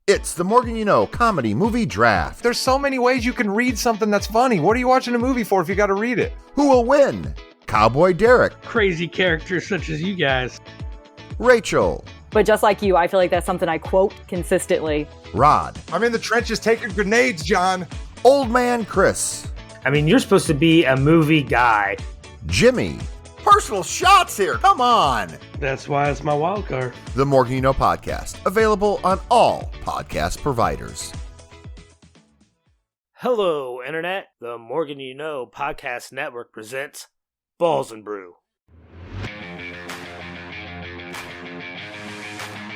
It's the Morgan You Know Comedy Movie Draft. There's so many ways you can read something that's funny. What are you watching a movie for if you got to read it? Who will win? Cowboy Derek. Crazy characters such as you guys. Rachel. But just like you, I feel like that's something I quote consistently. Rod. I'm in the trenches taking grenades, John. Old Man Chris. I mean, you're supposed to be a movie guy. Jimmy. Personal shots here, come on. That's why it's my wild card. The Morgan You Know Podcast, available on all podcast providers. Hello, Internet. The Morgan You Know Podcast Network presents Balls and Brew.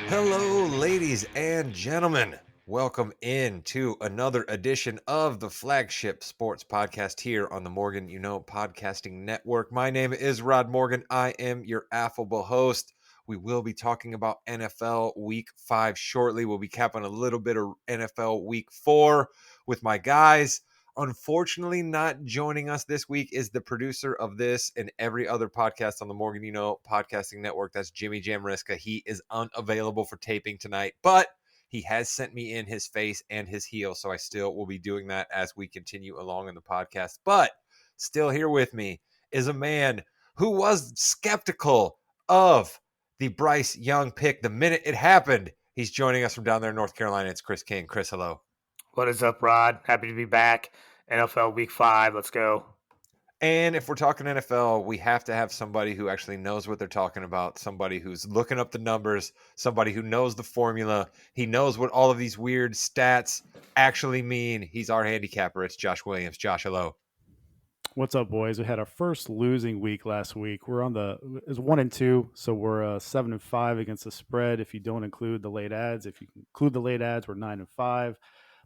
Hello, ladies and gentlemen. Welcome in to another edition of the flagship sports podcast here on the Morgan You Know Podcasting Network. My name is Rod Morgan. I am your affable host. We will be talking about NFL Week 5 shortly. We'll be capping a little bit of NFL Week 4 with my guys. Unfortunately, not joining us this week is the producer of this and every other podcast on the Morgan You Know Podcasting Network. That's Jimmy Jamriska. He is unavailable for taping tonight, but he has sent me in his face and his heel, so I still will be doing that as we continue along in the podcast. But still here with me is a man who was skeptical of the Bryce Young pick the minute it happened. He's joining us from down there in North Carolina. It's Chris King. Chris, hello. What is up, Rod? Happy to be back. NFL Week 5. Let's go. And if we're talking NFL, we have to have somebody who actually knows what they're talking about, somebody who's looking up the numbers, somebody who knows the formula. He knows what all of these weird stats actually mean. He's our handicapper. It's Josh Williams. Josh, hello. What's up, boys? We had our first losing week last week. We're on it's 1-2, so we're 7-5 against the spread. If you don't include the late ads, if you include the late ads, we're 9-5.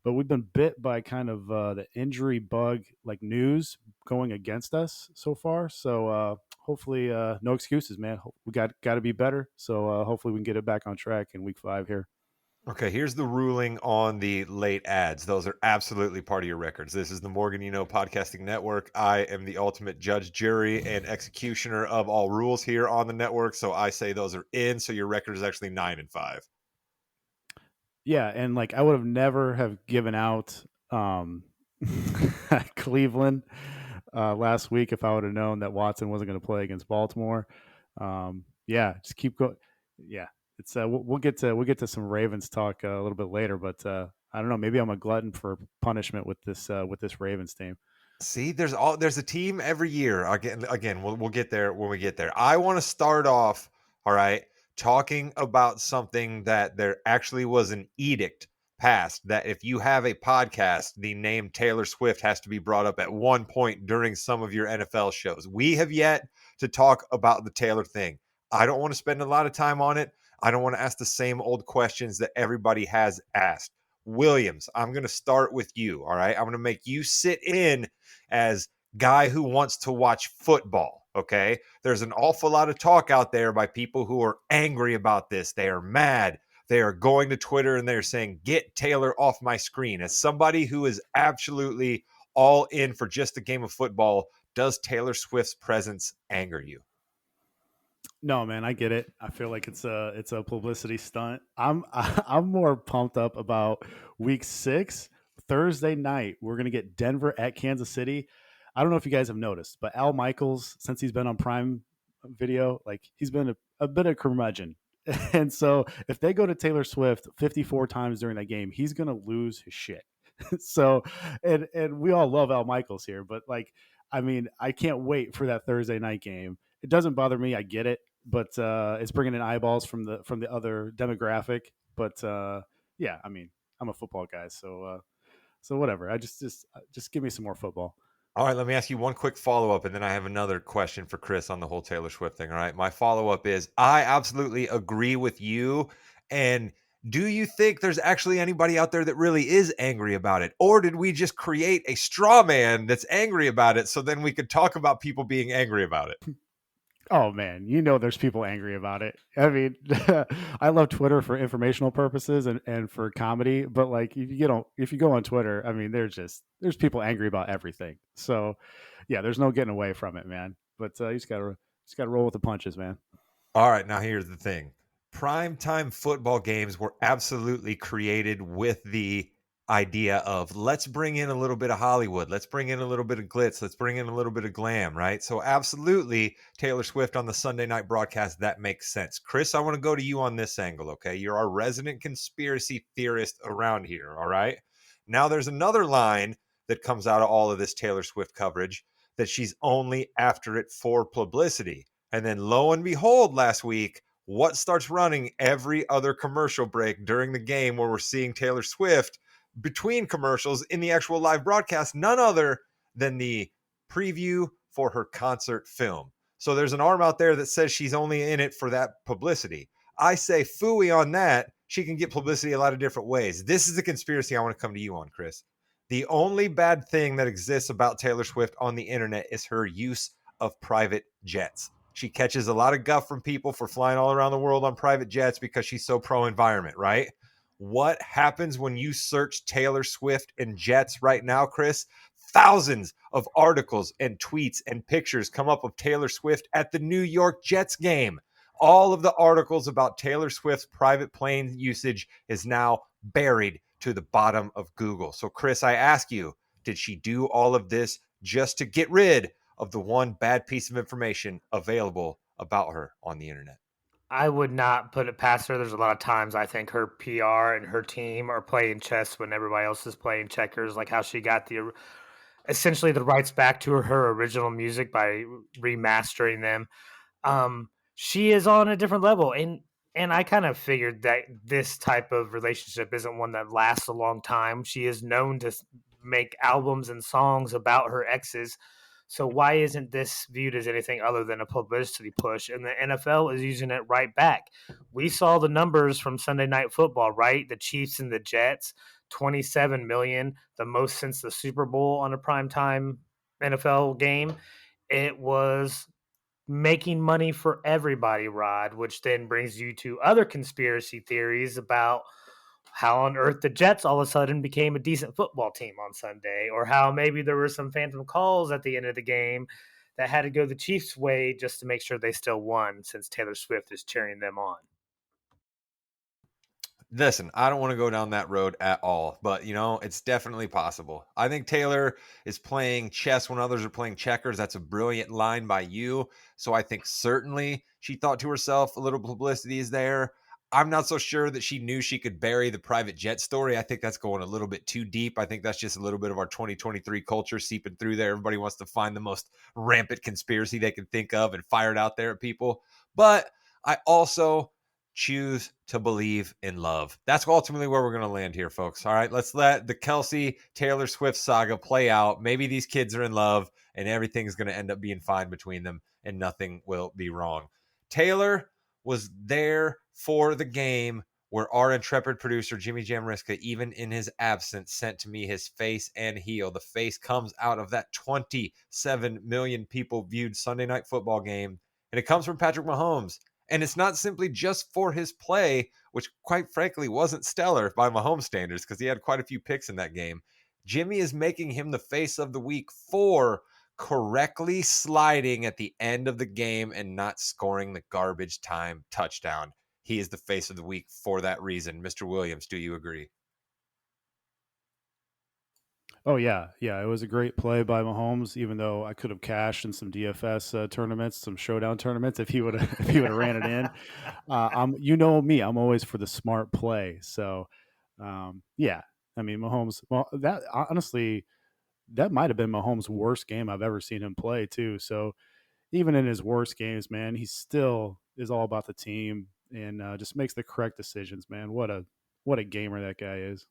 But we've been bit by kind of the injury bug, like news going against us so far. So hopefully, no excuses, man. We got to be better. So hopefully we can get it back on track in week 5 here. Okay, here's the ruling on the late ads. Those are absolutely part of your records. This is the Morgan You Know Podcasting Network. I am the ultimate judge, jury, and executioner of all rules here on the network. So I say those are in. So your record is actually 9-5. Yeah, and like I would have never have given out Cleveland last week if I would have known that Watson wasn't going to play against Baltimore. Just keep going. Yeah, it's we'll get to some Ravens talk a little bit later, but I don't know. Maybe I'm a glutton for punishment with this Ravens team. See, there's a team every year. Again, we'll get there when we get there. I want to start off, all right, talking about something that there actually was an edict passed that if you have a podcast, the name Taylor Swift has to be brought up at one point during some of your NFL shows. We have yet to talk about the Taylor thing. I don't want to spend a lot of time on it. I don't want to ask the same old questions that everybody has asked. Williams, I'm going to start with you, all right? I'm going to make you sit in as guy who wants to watch football. Okay, there's an awful lot of talk out there by people who are angry about this. They are mad. They are going to Twitter and they're saying, get Taylor off my screen. As somebody who is absolutely all in for just a game of football, does Taylor Swift's presence anger you? No, man, I get it. I feel like it's a publicity stunt. I'm more pumped up about week 6, Thursday night. We're gonna get Denver at Kansas City. I don't know if you guys have noticed, but Al Michaels, since he's been on Prime Video, like he's been a bit of curmudgeon. And so if they go to Taylor Swift 54 times during that game, he's going to lose his shit. So, and we all love Al Michaels here, but like, I mean, I can't wait for that Thursday night game. It doesn't bother me. I get it, but it's bringing in eyeballs from the other demographic. But yeah, I mean, I'm a football guy, so whatever. I just give me some more football. All right, let me ask you one quick follow-up, and then I have another question for Chris on the whole Taylor Swift thing, all right? My follow-up is, I absolutely agree with you, and do you think there's actually anybody out there that really is angry about it? Or did we just create a straw man that's angry about it so then we could talk about people being angry about it? Oh man, you know there's people angry about it. I mean, I love Twitter for informational purposes and for comedy, but like if you go on Twitter, I mean, there's people angry about everything. So, yeah, there's no getting away from it, man. But you just gotta roll with the punches, man. All right, now here's the thing. primetime football games were absolutely created with the idea of let's bring in a little bit of Hollywood, let's bring in a little bit of glitz, let's bring in a little bit of glam, right? So absolutely Taylor Swift on the Sunday night broadcast, that makes sense. Chris, I want to go to you on this angle, okay? You're our resident conspiracy theorist around here, all right? Now there's another line that comes out of all of this Taylor Swift coverage that she's only after it for publicity. And then lo and behold, last week, what starts running every other commercial break during the game where we're seeing Taylor Swift between commercials in the actual live broadcast? None other than the preview for her concert film. So there's an arm out there that says she's only in it for that publicity. I say phooey on that. She can get publicity a lot of different ways. This is the conspiracy I want to come to you on, Chris. The only bad thing that exists about Taylor Swift on the internet is her use of private jets. She catches a lot of guff from people for flying all around the world on private jets because she's so pro-environment, right? What happens when you search Taylor Swift and jets right now, Chris? Thousands of articles and tweets and pictures come up of Taylor Swift at the New York Jets game. All of the articles about Taylor Swift's private plane usage is now buried to the bottom of Google. So, Chris, I ask you, did she do all of this just to get rid of the one bad piece of information available about her on the internet? I would not put it past her. There's a lot of times I think her PR and her team are playing chess when everybody else is playing checkers, like how she got essentially the rights back to her original music by remastering them. She is on a different level, and I kind of figured that this type of relationship isn't one that lasts a long time. She is known to make albums and songs about her exes. So why isn't this viewed as anything other than a publicity push? And the NFL is using it right back. We saw the numbers from Sunday Night Football, right? The Chiefs and the Jets, 27 million, the most since the Super Bowl on a primetime NFL game. It was making money for everybody, Rod, which then brings you to other conspiracy theories about how on earth the Jets all of a sudden became a decent football team on Sunday, or how maybe there were some phantom calls at the end of the game that had to go the Chiefs' way just to make sure they still won, since Taylor Swift is cheering them on. Listen, I don't want to go down that road at all, but it's definitely possible. I think Taylor is playing chess when others are playing checkers. That's a brilliant line by you. So I think certainly she thought to herself, a little publicity is there. I'm not so sure that she knew she could bury the private jet story. I think that's going a little bit too deep. I think that's just a little bit of our 2023 culture seeping through there. Everybody wants to find the most rampant conspiracy they can think of and fire it out there at people. But I also choose to believe in love. That's ultimately where we're going to land here, folks. All right, let's let the Kelsey Taylor Swift saga play out. Maybe these kids are in love and everything's going to end up being fine between them and nothing will be wrong. Taylor was there for the game where our intrepid producer, Jimmy Jamriska, even in his absence, sent to me his face and heel. The face comes out of that 27 million people viewed Sunday Night Football game, and it comes from Patrick Mahomes. And it's not simply just for his play, which quite frankly wasn't stellar by Mahomes standards because he had quite a few picks in that game. Jimmy is making him the face of the week for correctly sliding at the end of the game and not scoring the garbage time touchdown. He is the face of the week for that reason. Mr. Williams, do you agree? Oh yeah, it was a great play by Mahomes. Even though I could have cashed in some DFS tournaments, some showdown tournaments, if he would have ran it in. You know me, I'm always for the smart play. So, yeah, I mean Mahomes. Well, that honestly, that might have been Mahomes' worst game I've ever seen him play too. So, even in his worst games, man, he still is all about the team and just makes the correct decisions. Man, what a gamer that guy is.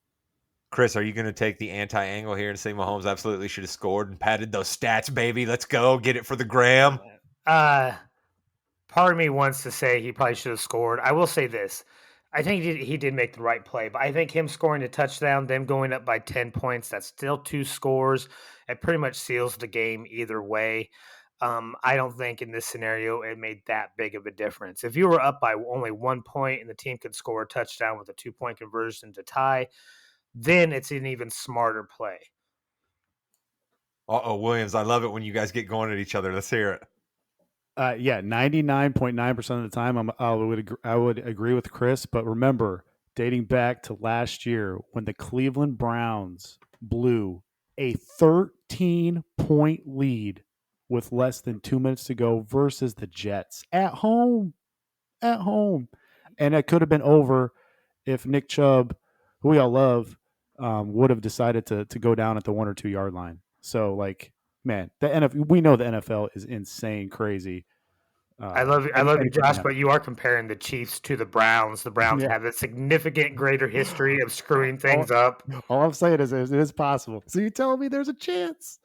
Chris, are you going to take the anti-angle here and say Mahomes absolutely should have scored and padded those stats, baby? Let's go. Get it for the gram. Part of me wants to say he probably should have scored. I will say this. I think he did make the right play, but I think him scoring a touchdown, them going up by 10 points, that's still 2 scores. It pretty much seals the game either way. I don't think in this scenario it made that big of a difference. If you were up by only 1 point and the team could score a touchdown with a 2-point conversion to tie, then it's an even smarter play. Uh-oh, Williams, I love it when you guys get going at each other. Let's hear it. Yeah, 99.9% of the time, I would agree with Chris. But remember, dating back to last year when the Cleveland Browns blew a 13-point lead with less than 2 minutes to go versus the Jets at home, and it could have been over if Nick Chubb, who we all love, would have decided to go down at the 1 or 2 yard line. So, like, man, the NFL, we know the NFL is insane, crazy. I love you, Anything can Josh, happen. but you are comparing the Chiefs to the Browns. The Browns Yeah. have a significant greater history of screwing all, things up. all I'm saying is it is possible. So you telling me there's a chance?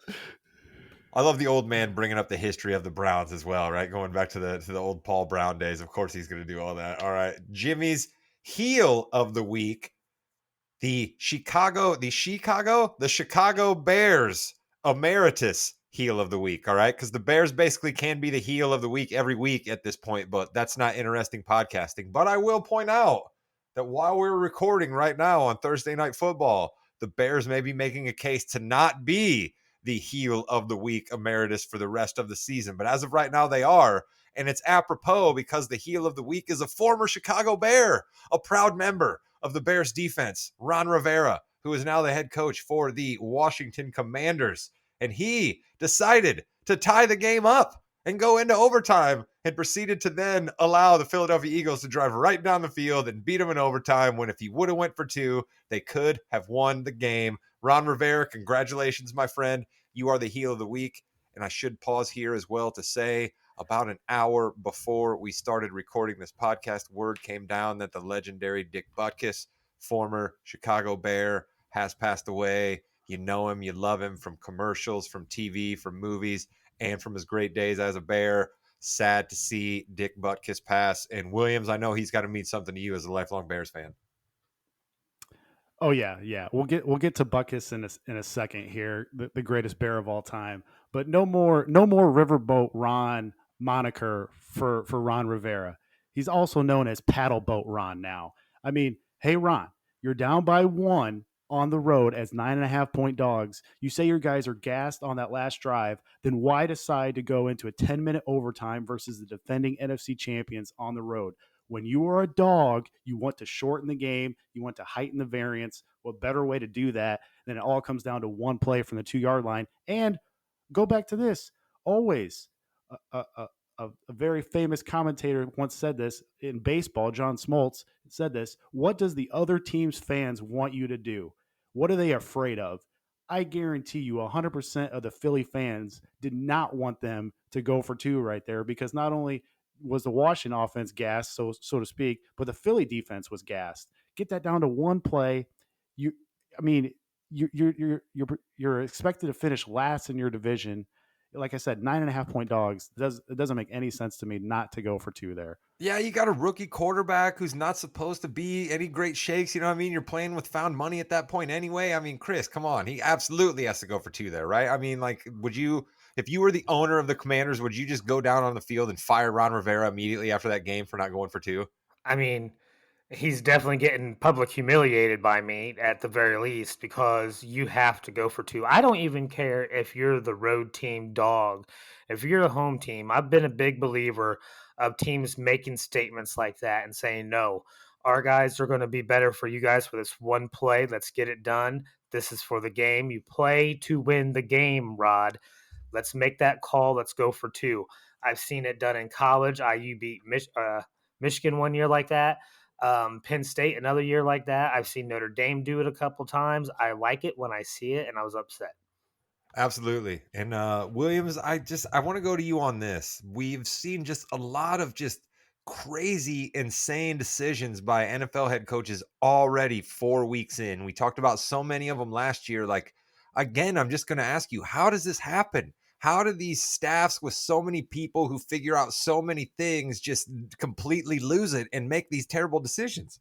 I love the old man bringing up the history of the Browns as well, right? Going back to the old Paul Brown days. Of course, he's going to do all that. All right, Jimmy's heel of the week: the Chicago Bears emeritus heel of the week. All right, because the Bears basically can be the heel of the week every week at this point, but that's not interesting podcasting. But I will point out that while we're recording right now on Thursday Night Football, the Bears may be making a case to not be the heel of the week emeritus for the rest of the season. But as of right now, they are. And it's apropos because the heel of the week is a former Chicago Bear, a proud member of the Bears defense, Ron Rivera, who is now the head coach for the Washington Commanders. And he decided to tie the game up and go into overtime and proceeded to then allow the Philadelphia Eagles to drive right down the field and beat them in overtime when if he would have went for two, they could have won the game. Ron Rivera, congratulations, my friend. You are the heel of the week. And I should pause here as well to say about an hour before we started recording this podcast, word came down that the legendary Dick Butkus, former Chicago Bear, has passed away. You know him, you love him from commercials, from TV, from movies, and from his great days as a Bear. Sad to see Dick Butkus pass. And Williams, I know he's got to mean something to you as a lifelong Bears fan. Oh yeah. We'll get to Buckus in a second here, the greatest Bear of all time. But no more Riverboat Ron moniker for Ron Rivera. He's also known as Paddle Boat Ron now. I mean, hey Ron, you're down by 1 on the road as 9.5 point dogs. You say your guys are gassed on that last drive, then why decide to go into a 10-minute overtime versus the defending NFC champions on the road? When you are a dog, you want to shorten the game, you want to heighten the variance. What better way to do that than it all comes down to one play from the 2 yard line? And go back to this always. A very famous commentator once said this in baseball. John Smoltz said this: what does the other team's fans want you to do? What are they afraid of? I guarantee you 100% of the Philly fans did not want them to go for two right there, because not only was the Washington offense gassed, so to speak, but the Philly defense was gassed. Get that down to one play. You, I mean, you're expected to finish last in your division. Like I said, 9.5 point dogs. It doesn't make any sense to me not to go for two there. Yeah, you got a rookie quarterback who's not supposed to be any great shakes. You know what I mean? You're playing with found money at that point anyway. I mean, Chris, come on. He absolutely has to go for two there, right? I mean, like, would you, if you were the owner of the Commanders, would you just go down on the field and fire Ron Rivera immediately after that game for not going for two? I mean, he's definitely getting public humiliated by me at the very least, because you have to go for two. I don't even care if you're the road team dog. If you're a home team, I've been a big believer of teams making statements like that and saying, no, our guys are going to be better for you guys for this one play. Let's get it done. This is for the game. You play to win the game, Rod. Let's make that call. Let's go for two. I've seen it done in college. IU beat Michigan one year like that. Penn State another year like that. I've seen Notre Dame do it a couple times. I like it when I see it, and I was upset. Absolutely. And Williams, I want to go to you on this. We've seen just a lot of just crazy, insane decisions by NFL head coaches already 4 weeks in. We talked about so many of them last year. Like, again, I'm just going to ask you, how does this happen? How do these staffs with so many people who figure out so many things just completely lose it and make these terrible decisions?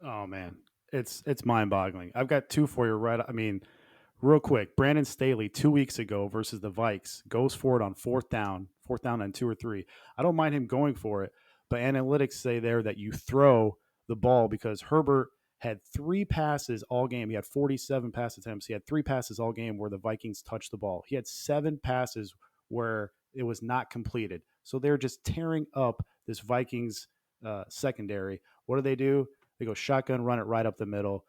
Oh man, it's mind-boggling. I've got two for you right. I mean, real quick, Brandon Staley 2 weeks ago versus the Vikes goes for it on fourth down and 2 or 3. I don't mind him going for it, but analytics say there that you throw the ball, because Herbert had 3 passes all game. He had 47 pass attempts. He had 3 passes all game where the Vikings touched the ball. He had 7 passes where It was not completed. So they're just tearing up this Vikings secondary. What do? They go shotgun, run it right up the middle,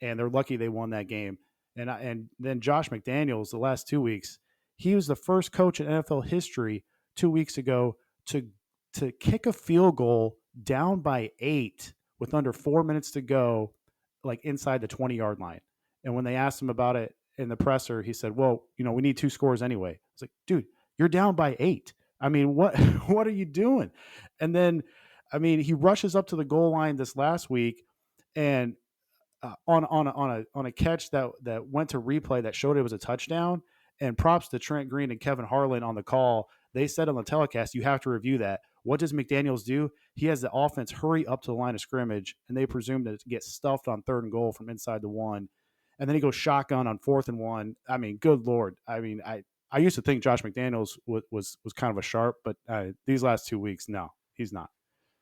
and they're lucky they won that game. And then Josh McDaniels, the last 2 weeks, he was the first coach in NFL history 2 weeks ago to kick a field goal down by 8 with under 4 minutes to go, like inside the 20-yard line. And when they asked him about it in the presser, he said, "Well, we need 2 scores anyway." It's like, dude, you're down by 8. I mean, what what are you doing? And then, I mean, he rushes up to the goal line this last week, and on a catch that went to replay that showed it was a touchdown. And props to Trent Green and Kevin Harlan on the call. They said on the telecast, you have to review that. What does McDaniels do? He has the offense hurry up to the line of scrimmage, and they presume to get stuffed on 3rd and goal from inside the 1. And then he goes shotgun on 4th and 1. I mean, good Lord. I mean, I used to think Josh McDaniels was kind of a sharp, but these last 2 weeks, no, he's not.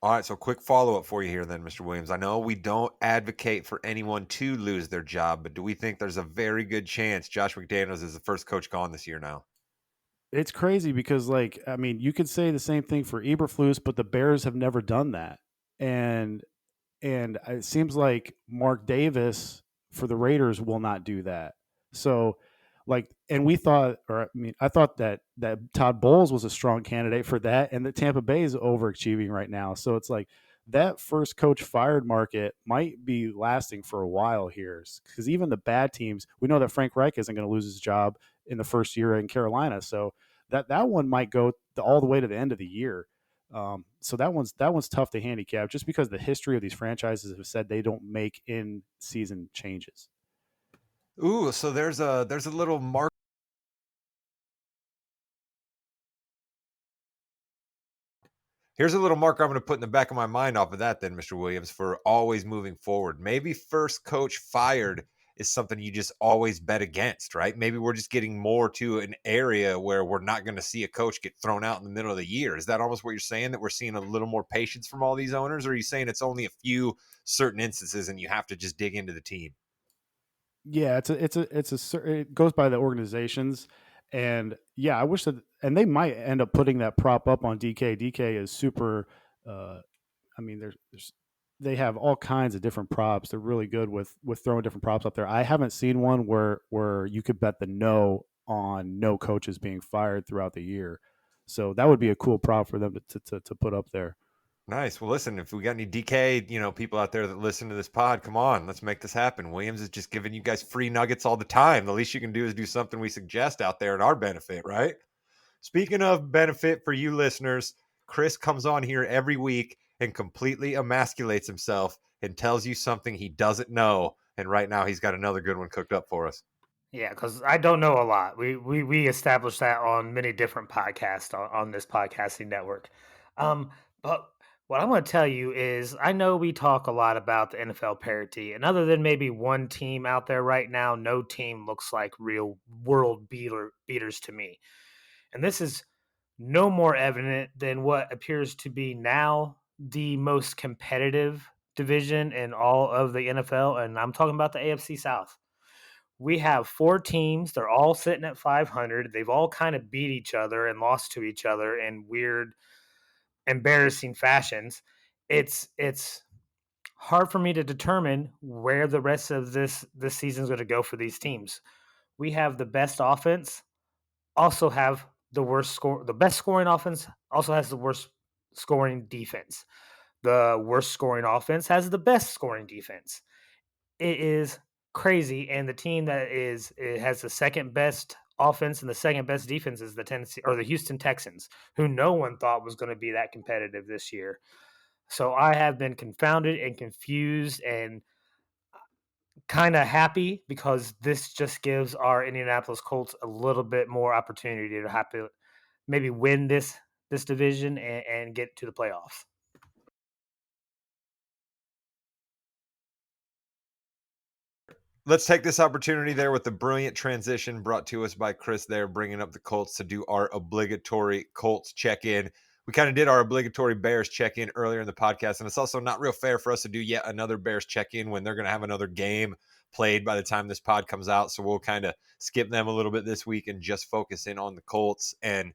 All right, so quick follow-up for you here then, Mr. Williams. I know we don't advocate for anyone to lose their job, but do we think there's a very good chance Josh McDaniels is the first coach gone this year now? It's crazy because, I mean, you could say the same thing for Eberflus, but the Bears have never done that. And it seems like Mark Davis for the Raiders will not do that. So, and we thought, I thought that Todd Bowles was a strong candidate for that, and that Tampa Bay is overachieving right now. So it's like that first coach fired market might be lasting for a while here, because even the bad teams, we know that Frank Reich isn't going to lose his job in the first year in Carolina. So that one might go all the way to the end of the year. So that one's tough to handicap, just because the history of these franchises have said they don't make in season changes. Ooh, so there's a little mark. Here's a little marker I'm going to put in the back of my mind off of that then, Mr. Williams, for always moving forward. Maybe first coach fired is something you just always bet against, right? Maybe we're just getting more to an area where we're not going to see a coach get thrown out in the middle of the year. Is that almost what you're saying, that we're seeing a little more patience from all these owners? Or are you saying it's only a few certain instances and you have to just dig into the team? Yeah, it goes by the organizations. And yeah, I wish that, and they might end up putting that prop up on DK. DK is super, I mean, they have all kinds of different props. They're really good with throwing different props up there. I haven't seen one where you could bet the no on no coaches being fired throughout the year. So that would be a cool prop for them to put up there. Nice. Well, listen, if we got any DK, people out there that listen to this pod, come on, let's make this happen. Williams is just giving you guys free nuggets all the time. The least you can do is do something we suggest out there in our benefit, right? Speaking of benefit for you listeners, Chris comes on here every week and completely emasculates himself and tells you something he doesn't know. And right now he's got another good one cooked up for us. Yeah, because I don't know a lot. We established that on many different podcasts on this podcasting network. But what I'm going to tell you is, I know we talk a lot about the NFL parity, and other than maybe one team out there right now, no team looks like real world beaters to me. And this is no more evident than what appears to be now the most competitive division in all of the NFL, and I'm talking about the AFC South. We have 4 teams. They're all sitting at 500. They've all kind of beat each other and lost to each other in weird, embarrassing fashions. It's hard for me to determine where the rest of this season is going to go for these teams. We have the best offense, also have the worst score. The best scoring offense also has the worst scoring defense. The worst scoring offense has the best scoring defense. It is crazy, and the team that has the second best offense and the second best defense is the Houston Texans, who no one thought was going to be that competitive this year. So I have been confounded and confused and kind of happy, because this just gives our Indianapolis Colts a little bit more opportunity to maybe win this division and get to the playoffs. Let's take this opportunity there with the brilliant transition brought to us by Chris there, bringing up the Colts to do our obligatory Colts check-in. We kind of did our obligatory Bears check-in earlier in the podcast, and it's also not real fair for us to do yet another Bears check-in when they're going to have another game played by the time this pod comes out. So we'll kind of skip them a little bit this week and just focus in on the Colts. And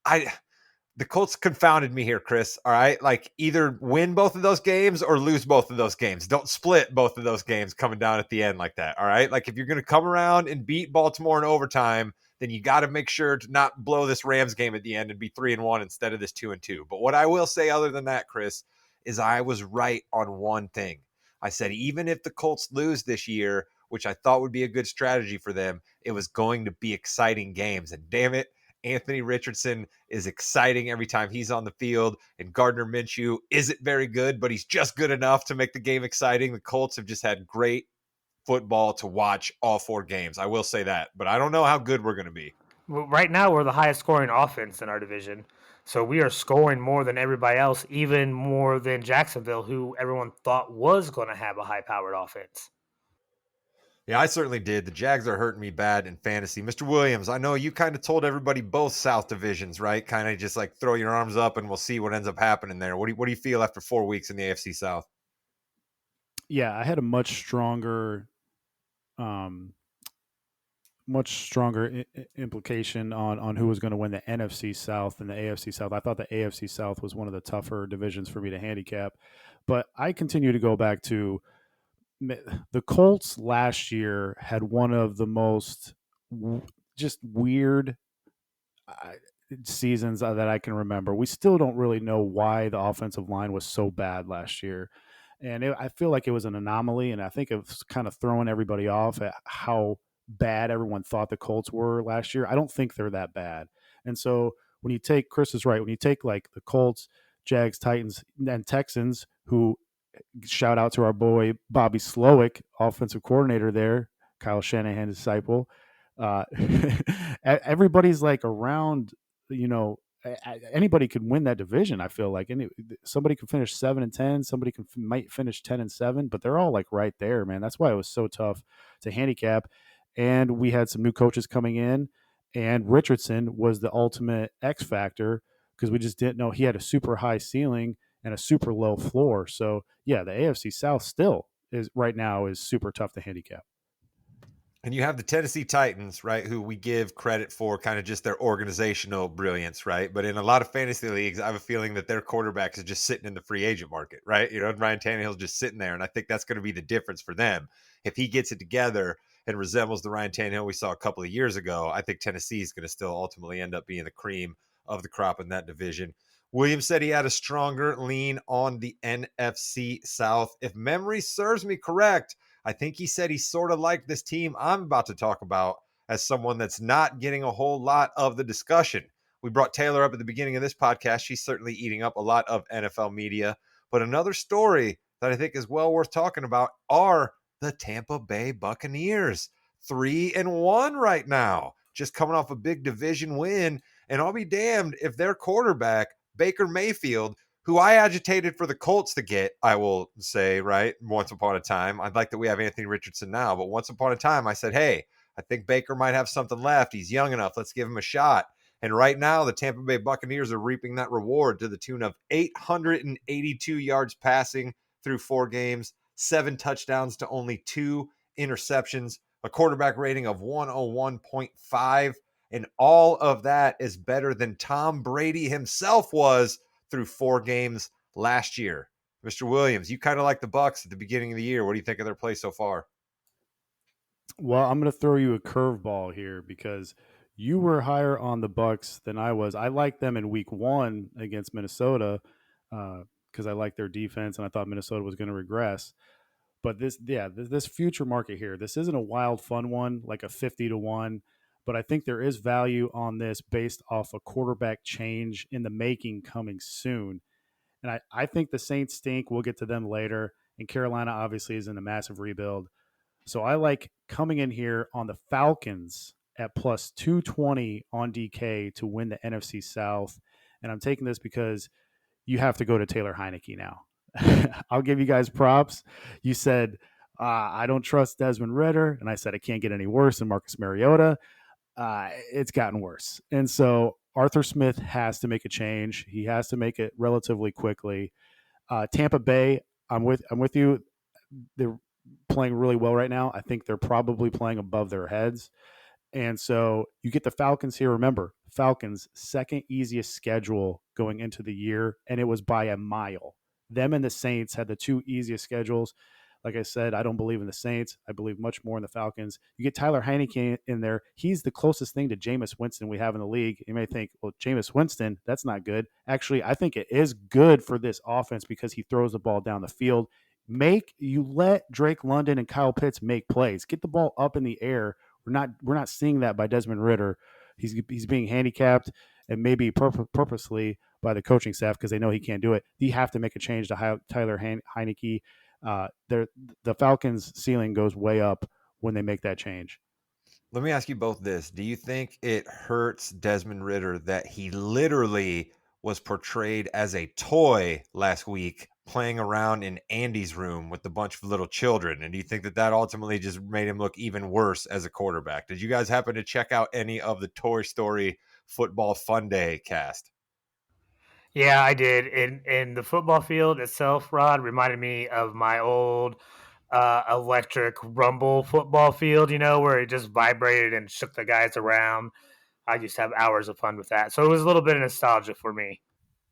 The Colts confounded me here, Chris. All right. Like either win both of those games or lose both of those games. Don't split both of those games coming down at the end like that. All right. Like if you're going to come around and beat Baltimore in overtime, then you got to make sure to not blow this Rams game at the end and be 3-1 instead of this 2-2. But what I will say other than that, Chris, is I was right on one thing. I said, even if the Colts lose this year, which I thought would be a good strategy for them, it was going to be exciting games. And damn it, Anthony Richardson is exciting every time he's on the field, and Gardner Minshew isn't very good, but he's just good enough to make the game exciting. The Colts have just had great football to watch all 4 games. I will say that, but I don't know how good we're going to be. Well, right now, we're the highest scoring offense in our division. So we are scoring more than everybody else, even more than Jacksonville, who everyone thought was going to have a high-powered offense. Yeah, I certainly did. The Jags are hurting me bad in fantasy. Mr. Williams, I know you kind of told everybody both South divisions, right? Kind of just like throw your arms up and we'll see what ends up happening there. What do you feel after 4 weeks in the AFC South? Yeah, I had a much stronger implication on who was going to win the NFC South than the AFC South. I thought the AFC South was one of the tougher divisions for me to handicap, but I continue to go back to the Colts last year had one of the most just weird seasons that I can remember. We still don't really know why the offensive line was so bad last year. And I feel like it was an anomaly, and I think it was kind of throwing everybody off at how bad everyone thought the Colts were last year. I don't think they're that bad. And so when you take, Chris is right, when you take like the Colts, Jags, Titans, and Texans, who shout out to our boy Bobby Slowick, offensive coordinator there, Kyle Shanahan's disciple. Everybody's like around, anybody could win that division. I feel like somebody could finish 7-10, somebody might finish 10-7, but they're all like right there, man. That's why it was so tough to handicap. And we had some new coaches coming in, and Richardson was the ultimate X factor because we just didn't know he had a super high ceiling and a super low floor. So yeah, the AFC South still is right now is super tough to handicap. And you have the Tennessee Titans, right, who we give credit for kind of just their organizational brilliance, right? But in a lot of fantasy leagues, I have a feeling that their quarterback is just sitting in the free agent market, right? Ryan Tannehill's just sitting there, and I think that's going to be the difference for them. If he gets it together and resembles the Ryan Tannehill we saw a couple of years ago, I think Tennessee is going to still ultimately end up being the cream of the crop in that division. Williams said he had a stronger lean on the NFC South. If memory serves me correct, I think he said he sort of liked this team I'm about to talk about as someone that's not getting a whole lot of the discussion. We brought Taylor up at the beginning of this podcast. She's certainly eating up a lot of NFL media. But another story that I think is well worth talking about are the Tampa Bay Buccaneers. 3-1 right now, just coming off a big division win. And I'll be damned if their quarterback, Baker Mayfield, who I agitated for the Colts to get, I will say, right, once upon a time. I'd like that we have Anthony Richardson now, but once upon a time, I said, hey, I think Baker might have something left. He's young enough. Let's give him a shot. And right now, the Tampa Bay Buccaneers are reaping that reward to the tune of 882 yards passing through 4 games, 7 touchdowns to only 2 interceptions, a quarterback rating of 101.5, and all of that is better than Tom Brady himself was through 4 games last year. Mr. Williams, you kind of like the Bucs at the beginning of the year. What do you think of their play so far? Well, I'm going to throw you a curveball here because you were higher on the Bucs than I was. I liked them in Week 1 against Minnesota because I liked their defense and I thought Minnesota was going to regress. But this future market here, this isn't a wild fun one like a 50-1. But I think there is value on this based off a quarterback change in the making coming soon. And I think the Saints stink. We'll get to them later. And Carolina obviously is in a massive rebuild. So I like coming in here on the Falcons at plus 220 on DK to win the NFC South. And I'm taking this because you have to go to Taylor Heineke now. I'll give you guys props. You said, I don't trust Desmond Ridder. And I said, I can't get any worse than Marcus Mariota. It's gotten worse. And so Arthur Smith has to make a change. He has to make it relatively quickly. Tampa Bay, I'm with you. They're playing really well right now. I think they're probably playing above their heads. And so you get the Falcons here. Remember, Falcons' second easiest schedule going into the year, and it was by a mile. Them and the Saints had the two easiest schedules. Like I said, I don't believe in the Saints. I believe much more in the Falcons. You get Tyler Heineke in there. He's the closest thing to Jameis Winston we have in the league. You may think, well, Jameis Winston, that's not good. Actually, I think it is good for this offense because he throws the ball down the field. You let Drake London and Kyle Pitts make plays. Get the ball up in the air. We're not seeing that by Desmond Ritter. He's being handicapped and maybe purposely by the coaching staff because they know he can't do it. You have to make a change to Tyler Heineke. The Falcons' ceiling goes way up when they make that change. Let me ask you both this. Do you think it hurts Desmond Ritter that he literally was portrayed as a toy last week playing around in Andy's room with a bunch of little children? And do you think that ultimately just made him look even worse as a quarterback? Did you guys happen to check out any of the Toy Story Football Fun Day cast? Yeah, I did. In the football field itself, Rod reminded me of my old electric rumble football field, where it just vibrated and shook the guys around. I used to have hours of fun with that. So it was a little bit of nostalgia for me.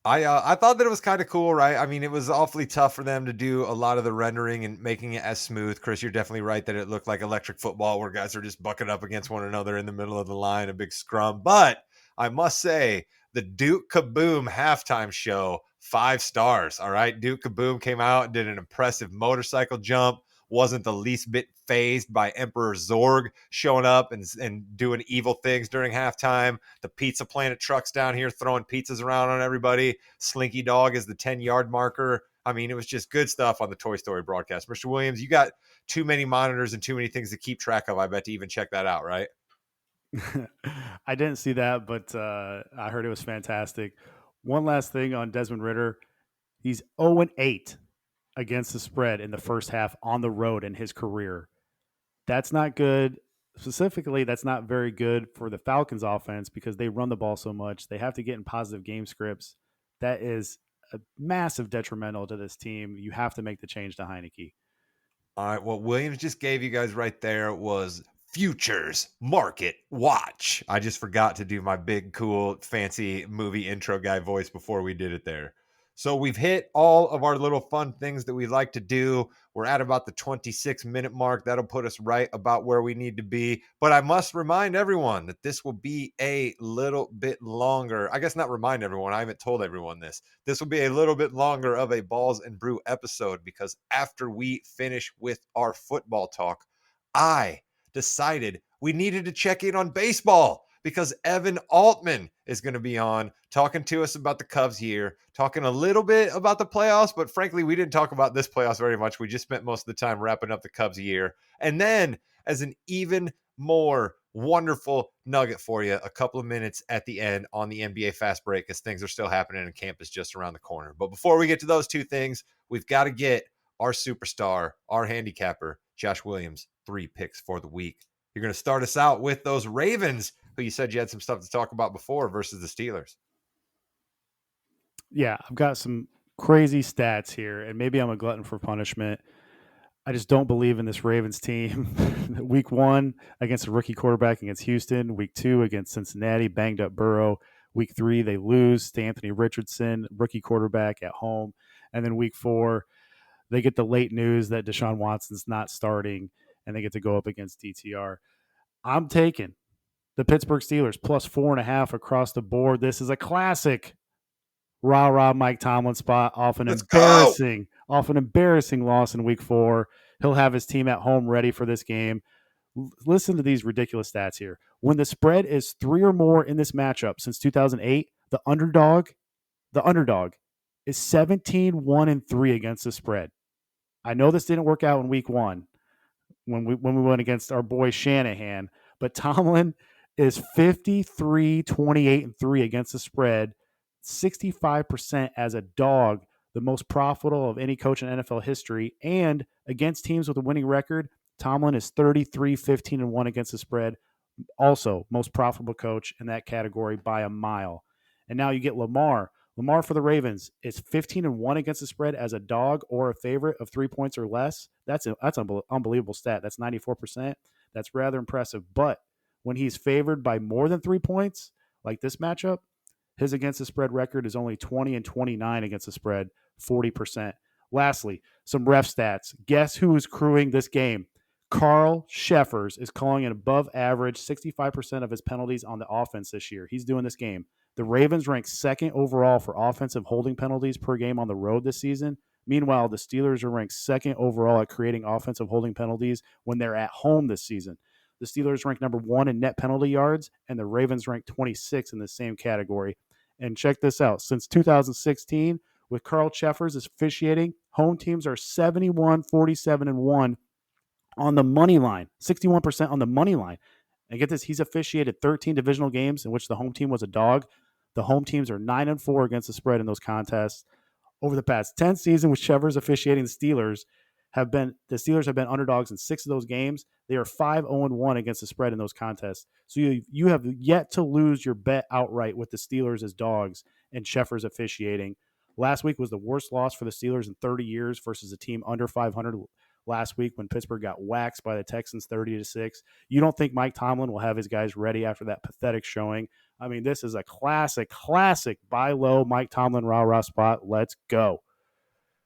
I thought that it was kind of cool, right? I mean, it was awfully tough for them to do a lot of the rendering and making it as smooth. Chris, you're definitely right that it looked like electric football where guys are just bucking up against one another in the middle of the line, a big scrum. But I must say, the Duke Kaboom halftime show, 5 stars. All right. Duke Kaboom came out and did an impressive motorcycle jump. Wasn't the least bit phased by Emperor Zorg showing up and doing evil things during halftime. The Pizza Planet trucks down here throwing pizzas around on everybody. Slinky Dog is the 10-yard marker. I mean, it was just good stuff on the Toy Story broadcast. Mr. Williams, you got too many monitors and too many things to keep track of, I bet, to even check that out, right? I didn't see that, but I heard it was fantastic. One last thing on Desmond Ritter. He's 0-8 against the spread in the first half on the road in his career. That's not good. Specifically, that's not very good for the Falcons offense because they run the ball so much. They have to get in positive game scripts. That is a massive detrimental to this team. You have to make the change to Heineke. All right. What Williams just gave you guys right there was Futures Market Watch. I just forgot to do my big, cool, fancy movie intro guy voice before we did it there. So we've hit all of our little fun things that we like to do. We're at about the 26-minute mark. That'll put us right about where we need to be. But I must remind everyone that this will be a little bit longer. I guess not remind everyone. I haven't told everyone this. This will be a little bit longer of a Balls and Brew episode because after we finish with our football talk, I decided we needed to check in on baseball because Evan Altman is going to be on talking to us about the Cubs here, talking a little bit about the playoffs, but frankly, we didn't talk about this playoffs very much. We just spent most of the time wrapping up the Cubs year. And then as an even more wonderful nugget for you, a couple of minutes at the end on the NBA fast break as things are still happening and camp is just around the corner. But before we get to those two things, we've got to get our superstar, our handicapper, Josh Williams, 3 picks for the week. You're going to start us out with those Ravens, who you said you had some stuff to talk about before, versus the Steelers. Yeah, I've got some crazy stats here, and maybe I'm a glutton for punishment. I just don't believe in this Ravens team. Week 1 against a rookie quarterback against Houston. Week 2 against Cincinnati, banged up Burrow. Week 3, they lose to Anthony Richardson, rookie quarterback at home. And then week 4, they get the late news that Deshaun Watson's not starting, and they get to go up against DTR. I'm taking the Pittsburgh Steelers plus 4.5 across the board. This is a classic rah-rah Mike Tomlin spot off an embarrassing loss in week 4. He'll have his team at home ready for this game. Listen to these ridiculous stats here. When the spread is 3 or more in this matchup since 2008, the underdog is 17-1-3 against the spread. I know this didn't work out in week 1 when we went against our boy Shanahan, but Tomlin is 53-28-3 against the spread, 65% as a dog, the most profitable of any coach in NFL history, and against teams with a winning record, Tomlin is 33-15-1 against the spread, also most profitable coach in that category by a mile. And now you get Lamar. Lamar for the Ravens is 15-1 against the spread as a dog or a favorite of 3 points or less. That's an unbelievable stat. That's 94%. That's rather impressive. But when he's favored by more than 3 points, like this matchup, his against the spread record is only 20-29 against the spread, 40%. Lastly, some ref stats. Guess who is crewing this game? Carl Sheffers is calling an above average 65% of his penalties on the offense this year. He's doing this game. The Ravens rank second overall for offensive holding penalties per game on the road this season. Meanwhile, the Steelers are ranked second overall at creating offensive holding penalties when they're at home this season. The Steelers rank number 1 in net penalty yards, and the Ravens rank 26 in the same category. And check this out. Since 2016, with Carl Sheffers officiating, home teams are 71, 47, and 1 on the money line, 61% on the money line. And get this, he's officiated 13 divisional games in which the home team was a dog. The home teams are 9-4 against the spread in those contests. Over the past 10 seasons with Sheffers officiating, the Steelers have been underdogs in 6 of those games. They are 5-0-1 against the spread in those contests. So you have yet to lose your bet outright with the Steelers as dogs and Sheffers officiating. Last week was the worst loss for the Steelers in 30 years versus a team under 500 last week when Pittsburgh got waxed by the Texans 30-6. You don't think Mike Tomlin will have his guys ready after that pathetic showing? I mean, this is a classic buy low Mike Tomlin rah-rah spot. Let's go.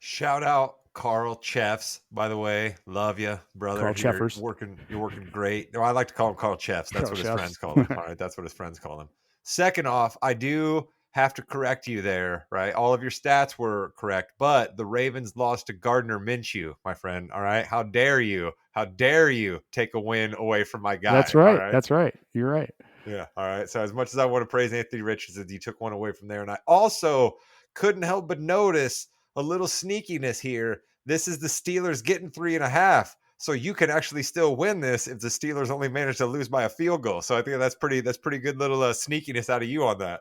Shout out Carl Chefs, by the way. Love you, brother. Carl Cheffers. You're working great. No, I like to call him Carl Chefs. That's Carl what his Chefs. friends call him. All right, that's what his friends call him. Second off, I do have to correct you there, right? All of your stats were correct, but the Ravens lost to Gardner Minshew, my friend. All right. How dare you? How dare you take a win away from my guy? That's right. All right? That's right. You're right. Yeah. All right. So as much as I want to praise Anthony Richardson, you took one away from there. And I also couldn't help but notice a little sneakiness here. This is the Steelers getting 3.5. So you can actually still win this if the Steelers only manage to lose by a field goal. So I think that's pretty good little sneakiness out of you on that.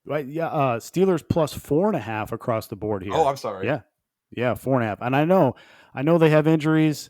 Right. Yeah. Steelers plus 4.5 across the board here. Oh, I'm sorry. Yeah. 4.5. And I know they have injuries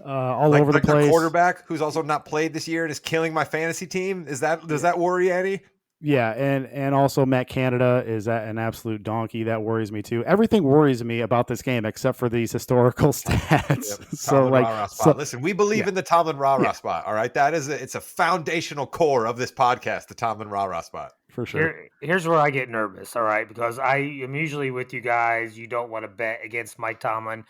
all over the place. The quarterback who's also not played this year and is killing my fantasy team. Does that worry Eddie? Yeah, and also Matt Canada is an absolute donkey. That worries me too. Everything worries me about this game except for these historical stats. Yep. Listen, we believe in the Tomlin rah-rah spot. All right, it's a foundational core of this podcast, the Tomlin rah-rah spot. For sure. Here's where I get nervous, all right, because I am usually with you guys. You don't want to bet against Mike Tomlin,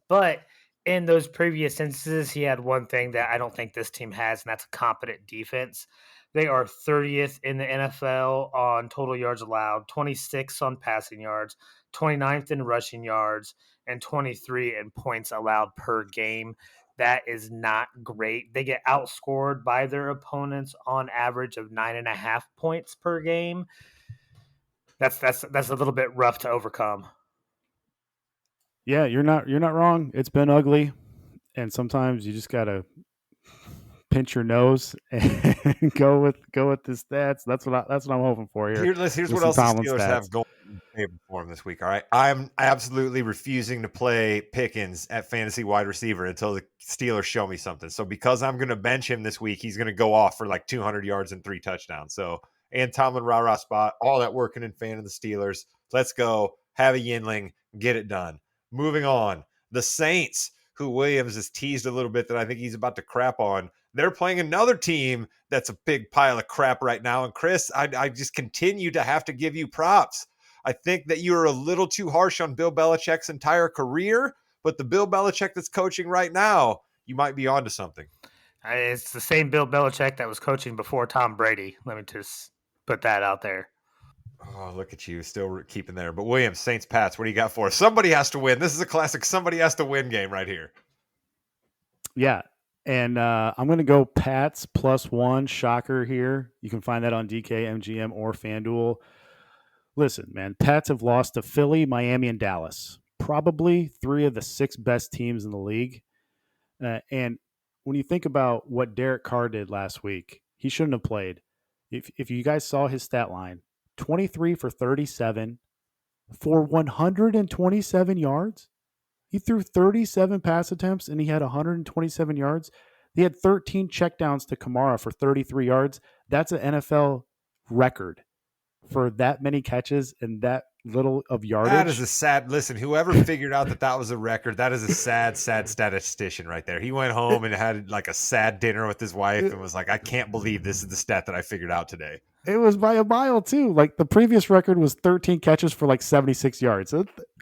but in those previous instances, he had one thing that I don't think this team has, and that's a competent defense. They are 30th in the NFL on total yards allowed, 26th on passing yards, 29th in rushing yards, and 23 in points allowed per game. That is not great. They get outscored by their opponents on average of 9.5 points per game. That's a little bit rough to overcome. Yeah, you're not wrong. It's been ugly, and sometimes you just gotta pinch your nose and go with the stats. That's what I'm hoping for here. Here's what else the Steelers have going for them this week. All right, I'm absolutely refusing to play Pickens at fantasy wide receiver until the Steelers show me something. So because I'm going to bench him this week, he's going to go off for like 200 yards and 3 touchdowns. So and Tomlin rah-rah spot, all that working in fan of the Steelers. Let's go. Have a Yinling. Get it done. Moving on. The Saints, who Williams has teased a little bit that I think he's about to crap on. They're playing another team that's a big pile of crap right now. And Chris, I just continue to have to give you props. I think that you're a little too harsh on Bill Belichick's entire career, but the Bill Belichick that's coaching right now, you might be onto something. It's the same Bill Belichick that was coaching before Tom Brady. Let me just put that out there. Oh, look at you, still keeping there. But Williams, Saints, Pats, what do you got for us? Somebody has to win. This is a classic somebody has to win game right here. Yeah. And I'm going to go Pats +1 shocker here. You can find that on DK, MGM, or FanDuel. Listen, man, Pats have lost to Philly, Miami, and Dallas. Probably 3 of the 6 best teams in the league. And when you think about what Derek Carr did last week, he shouldn't have played. If you guys saw his stat line, 23 for 37 for 127 yards. He threw 37 pass attempts and he had 127 yards. He had 13 checkdowns to Kamara for 33 yards. That's an NFL record for that many catches and that little of yardage. That is a sad. Listen, whoever figured out that was a record, that is a sad statistician right there. He went home and had like a sad dinner with his wife and was like, "I can't believe this is the stat that I figured out today." It was by a mile too. Like the previous record was 13 catches for like 76 yards.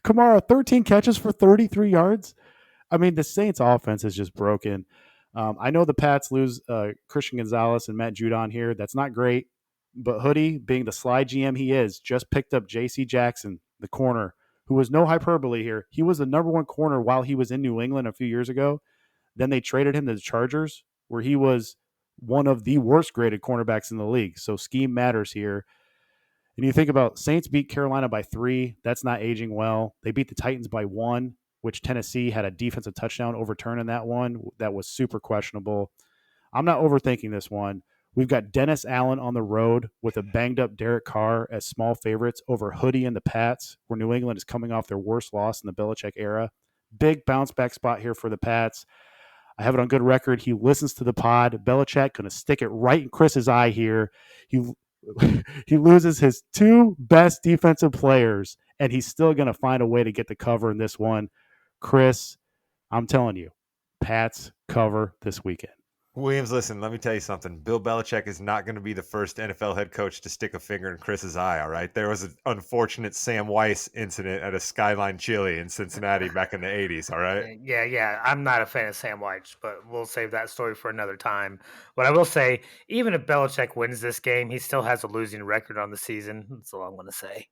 Kamara, 13 catches for 33 yards. I mean, the Saints offense is just broken. I know the Pats lose Christian Gonzalez and Matt Judon here. That's not great. But Hoodie, being the sly GM he is, just picked up J.C. Jackson, the corner, who was no hyperbole here. He was the number one corner while he was in New England a few years ago. Then they traded him to the Chargers, where he was one of the worst graded cornerbacks in the league. So scheme matters here. And you think about Saints beat Carolina by 3. That's not aging well. They beat the Titans by 1, which Tennessee had a defensive touchdown overturn in that one. That was super questionable. I'm not overthinking this one. We've got Dennis Allen on the road with a banged up Derek Carr as small favorites over Hoodie and the Pats, where New England is coming off their worst loss in the Belichick era. Big bounce back spot here for the Pats. I have it on good record. He listens to the pod. Belichick going to stick it right in Chris's eye here. He loses his 2 best defensive players, and he's still going to find a way to get the cover in this one. Chris, I'm telling you, Pats cover this weekend. Williams, listen, let me tell you something. Bill Belichick is not going to be the first NFL head coach to stick a finger in Chris's eye, all right? There was an unfortunate Sam Weiss incident at a Skyline Chili in Cincinnati back in the 80s, all right? Yeah. I'm not a fan of Sam White, but we'll save that story for another time. But I will say, even if Belichick wins this game, he still has a losing record on the season. That's all I'm going to say.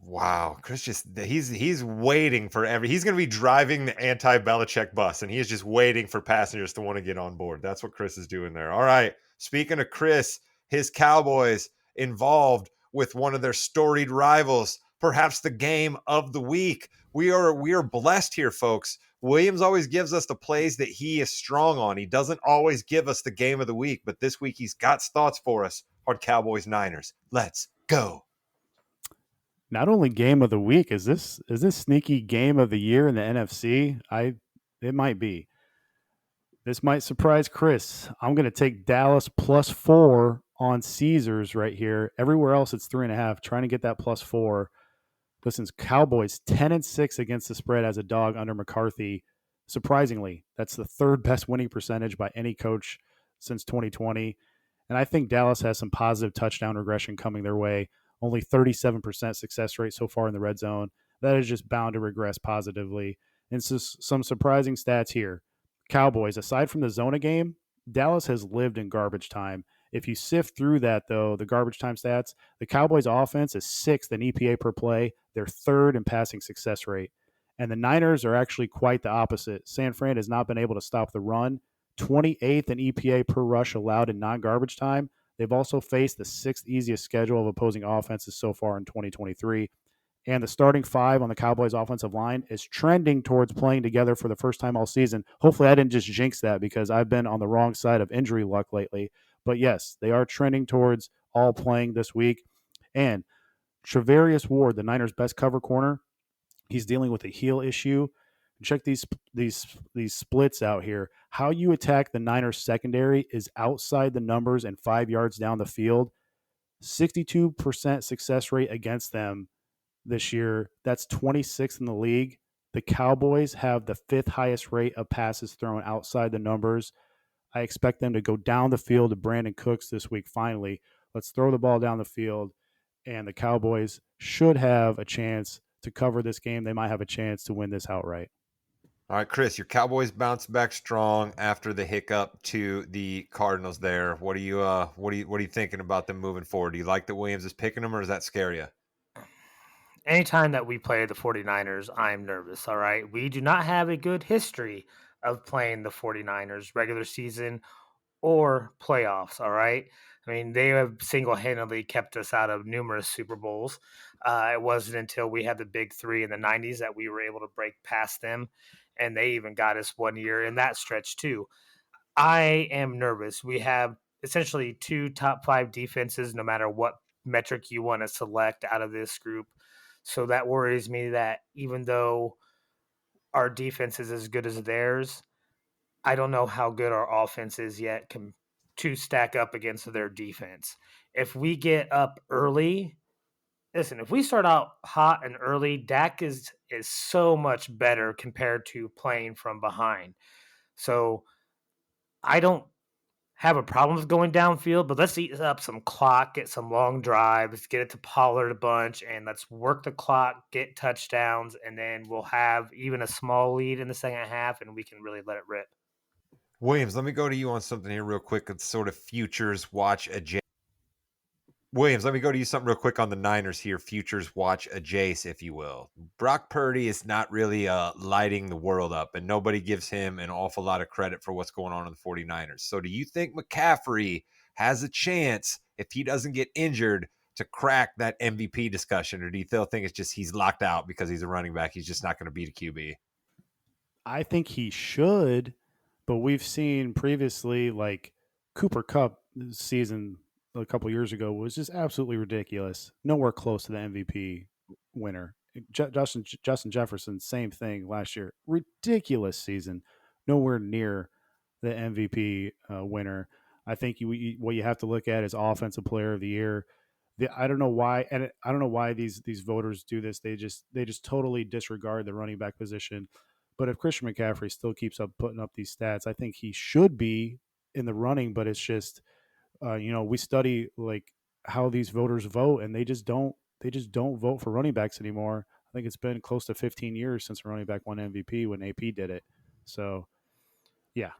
Wow, Chris he's waiting for he's going to be driving the anti-Belichick bus, and he is just waiting for passengers to want to get on board. That's what Chris is doing there. All right, speaking of Chris, his Cowboys involved with one of their storied rivals, perhaps the game of the week. We are blessed here, folks. Williams always gives us the plays that he is strong on. He doesn't always give us the game of the week, but this week he's got thoughts for us on Cowboys Niners. Let's go. Not only game of the week, is this sneaky game of the year in the NFC? It might be. This might surprise Chris. I'm going to take Dallas +4 on Caesars right here. Everywhere else it's 3.5. Trying to get that +4. Listen, Cowboys 10-6 against the spread as a dog under McCarthy. Surprisingly, that's the 3rd best winning percentage by any coach since 2020. And I think Dallas has some positive touchdown regression coming their way. Only 37% success rate so far in the red zone. That is just bound to regress positively. And so some surprising stats here. Cowboys, aside from the Zona game, Dallas has lived in garbage time. If you sift through that, though, the garbage time stats, the Cowboys' offense is 6th in EPA per play. They're 3rd in passing success rate. And the Niners are actually quite the opposite. San Fran has not been able to stop the run. 28th in EPA per rush allowed in non-garbage time. They've also faced the 6th easiest schedule of opposing offenses so far in 2023. And the starting 5 on the Cowboys offensive line is trending towards playing together for the first time all season. Hopefully I didn't just jinx that because I've been on the wrong side of injury luck lately. But yes, they are trending towards all playing this week. And Trevarius Ward, the Niners' best cover corner, he's dealing with a heel issue. Check these splits out here. How you attack the Niners secondary is outside the numbers and 5 yards down the field. 62% success rate against them this year. That's 26th in the league. The Cowboys have the 5th highest rate of passes thrown outside the numbers. I expect them to go down the field to Brandon Cooks this week finally. Let's throw the ball down the field, and the Cowboys should have a chance to cover this game. They might have a chance to win this outright. All right, Chris, your Cowboys bounced back strong after the hiccup to the Cardinals there. What are you thinking about them moving forward? Do you like that Williams is picking them, or does that scare you? Anytime that we play the 49ers, I'm nervous, all right? We do not have a good history of playing the 49ers regular season or playoffs, all right? I mean, they have single-handedly kept us out of numerous Super Bowls. It wasn't until we had the big 3 in the 90s that we were able to break past them, and they even got us one year in that stretch too. I am nervous. We have essentially 2 top 5 defenses, no matter what metric you want to select out of this group. So that worries me that even though our defense is as good as theirs, I don't know how good our offense is yet to stack up against their defense. If we get up early listen, if we start out hot and early, Dak is so much better compared to playing from behind. So I don't have a problem with going downfield, but let's eat up some clock, get some long drives, get it to Pollard a bunch, and let's work the clock, get touchdowns, and then we'll have even a small lead in the second half, and we can really let it rip. Williams, let me go to you on something here real quick. It's sort of futures watch adjacent. Williams, let me go to you something real quick on the Niners here. Futures watch adjacent, if you will. Brock Purdy is not really lighting the world up, and nobody gives him an awful lot of credit for what's going on in the 49ers. So do you think McCaffrey has a chance, if he doesn't get injured, to crack that MVP discussion? Or do you still think it's just he's locked out because he's a running back? He's just not going to beat a QB? I think he should, but we've seen previously, like Cooper Cup season a couple years ago was just absolutely ridiculous. Nowhere close to the MVP winner. Justin Jefferson, same thing last year. Ridiculous season. Nowhere near the MVP winner. I think what you have to look at is Offensive Player of the Year. I don't know why, and I don't know why these voters do this. They just totally disregard the running back position. But if Christian McCaffrey still keeps up putting up these stats, I think he should be in the running. But it's just, we study like how these voters vote, and they just don't vote for running backs anymore. I think it's been close to 15 years since a running back won MVP when AP did it. So, yeah.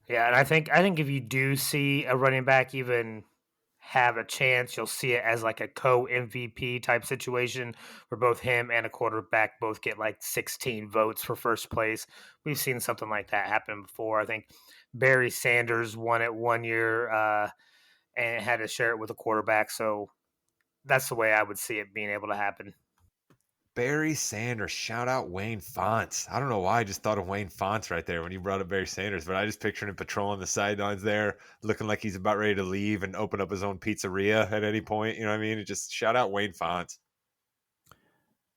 Yeah, and I think if you do see a running back even have a chance, you'll see it as like a co MVP type situation where both him and a quarterback both get like 16 votes for first place. We've seen something like that happen before. I think Barry Sanders won it one year and had to share it with a quarterback. So that's the way I would see it being able to happen. Barry Sanders, shout out Wayne Fonts. I don't know why I just thought of Wayne Fonts right there when you brought up Barry Sanders, but I just pictured him patrolling the sidelines there, looking like he's about ready to leave and open up his own pizzeria at any point. You know what I mean? It just shout out Wayne Fonts.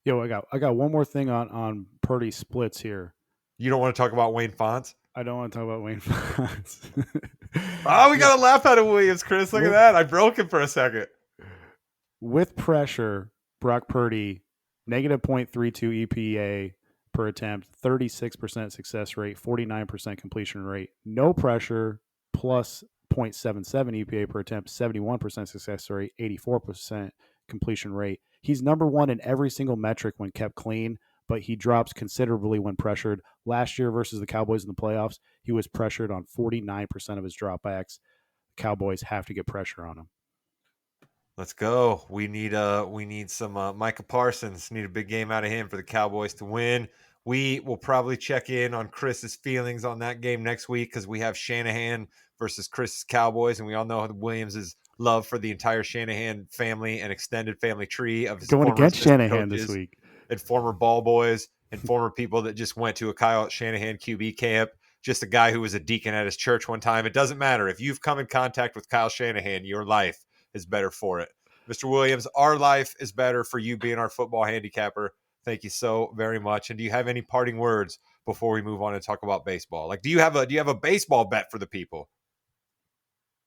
Yo, I got one more thing on Purdy splits here. You don't want to talk about Wayne Fonts? I don't want to talk about Wayne Fonts. Oh, we got to laugh out of Williams, Chris. Look at that. I broke him for a second. With pressure, Brock Purdy, negative 0.32 EPA per attempt, 36% success rate, 49% completion rate. No pressure, plus 0.77 EPA per attempt, 71% success rate, 84% completion rate. He's number one in every single metric when kept clean, but he drops considerably when pressured. Last year versus the Cowboys in the playoffs, he was pressured on 49% of his dropbacks. The Cowboys have to get pressure on him. Let's go. We need some Micah Parsons. Need a big game out of him for the Cowboys to win. We will probably check in on Chris's feelings on that game next week because we have Shanahan versus Chris's Cowboys, and we all know Williams' love for the entire Shanahan family and extended family tree of his going against Shanahan coaches this week and former ball boys and former people that just went to a Kyle Shanahan QB camp. Just a guy who was a deacon at his church one time. It doesn't matter. If you've come in contact with Kyle Shanahan, your life is better for it. Mr. Williams, our life is better for you being our football handicapper. Thank you so very much. And do you have any parting words before we move on and talk about baseball? Like, do you have a baseball bet for the people?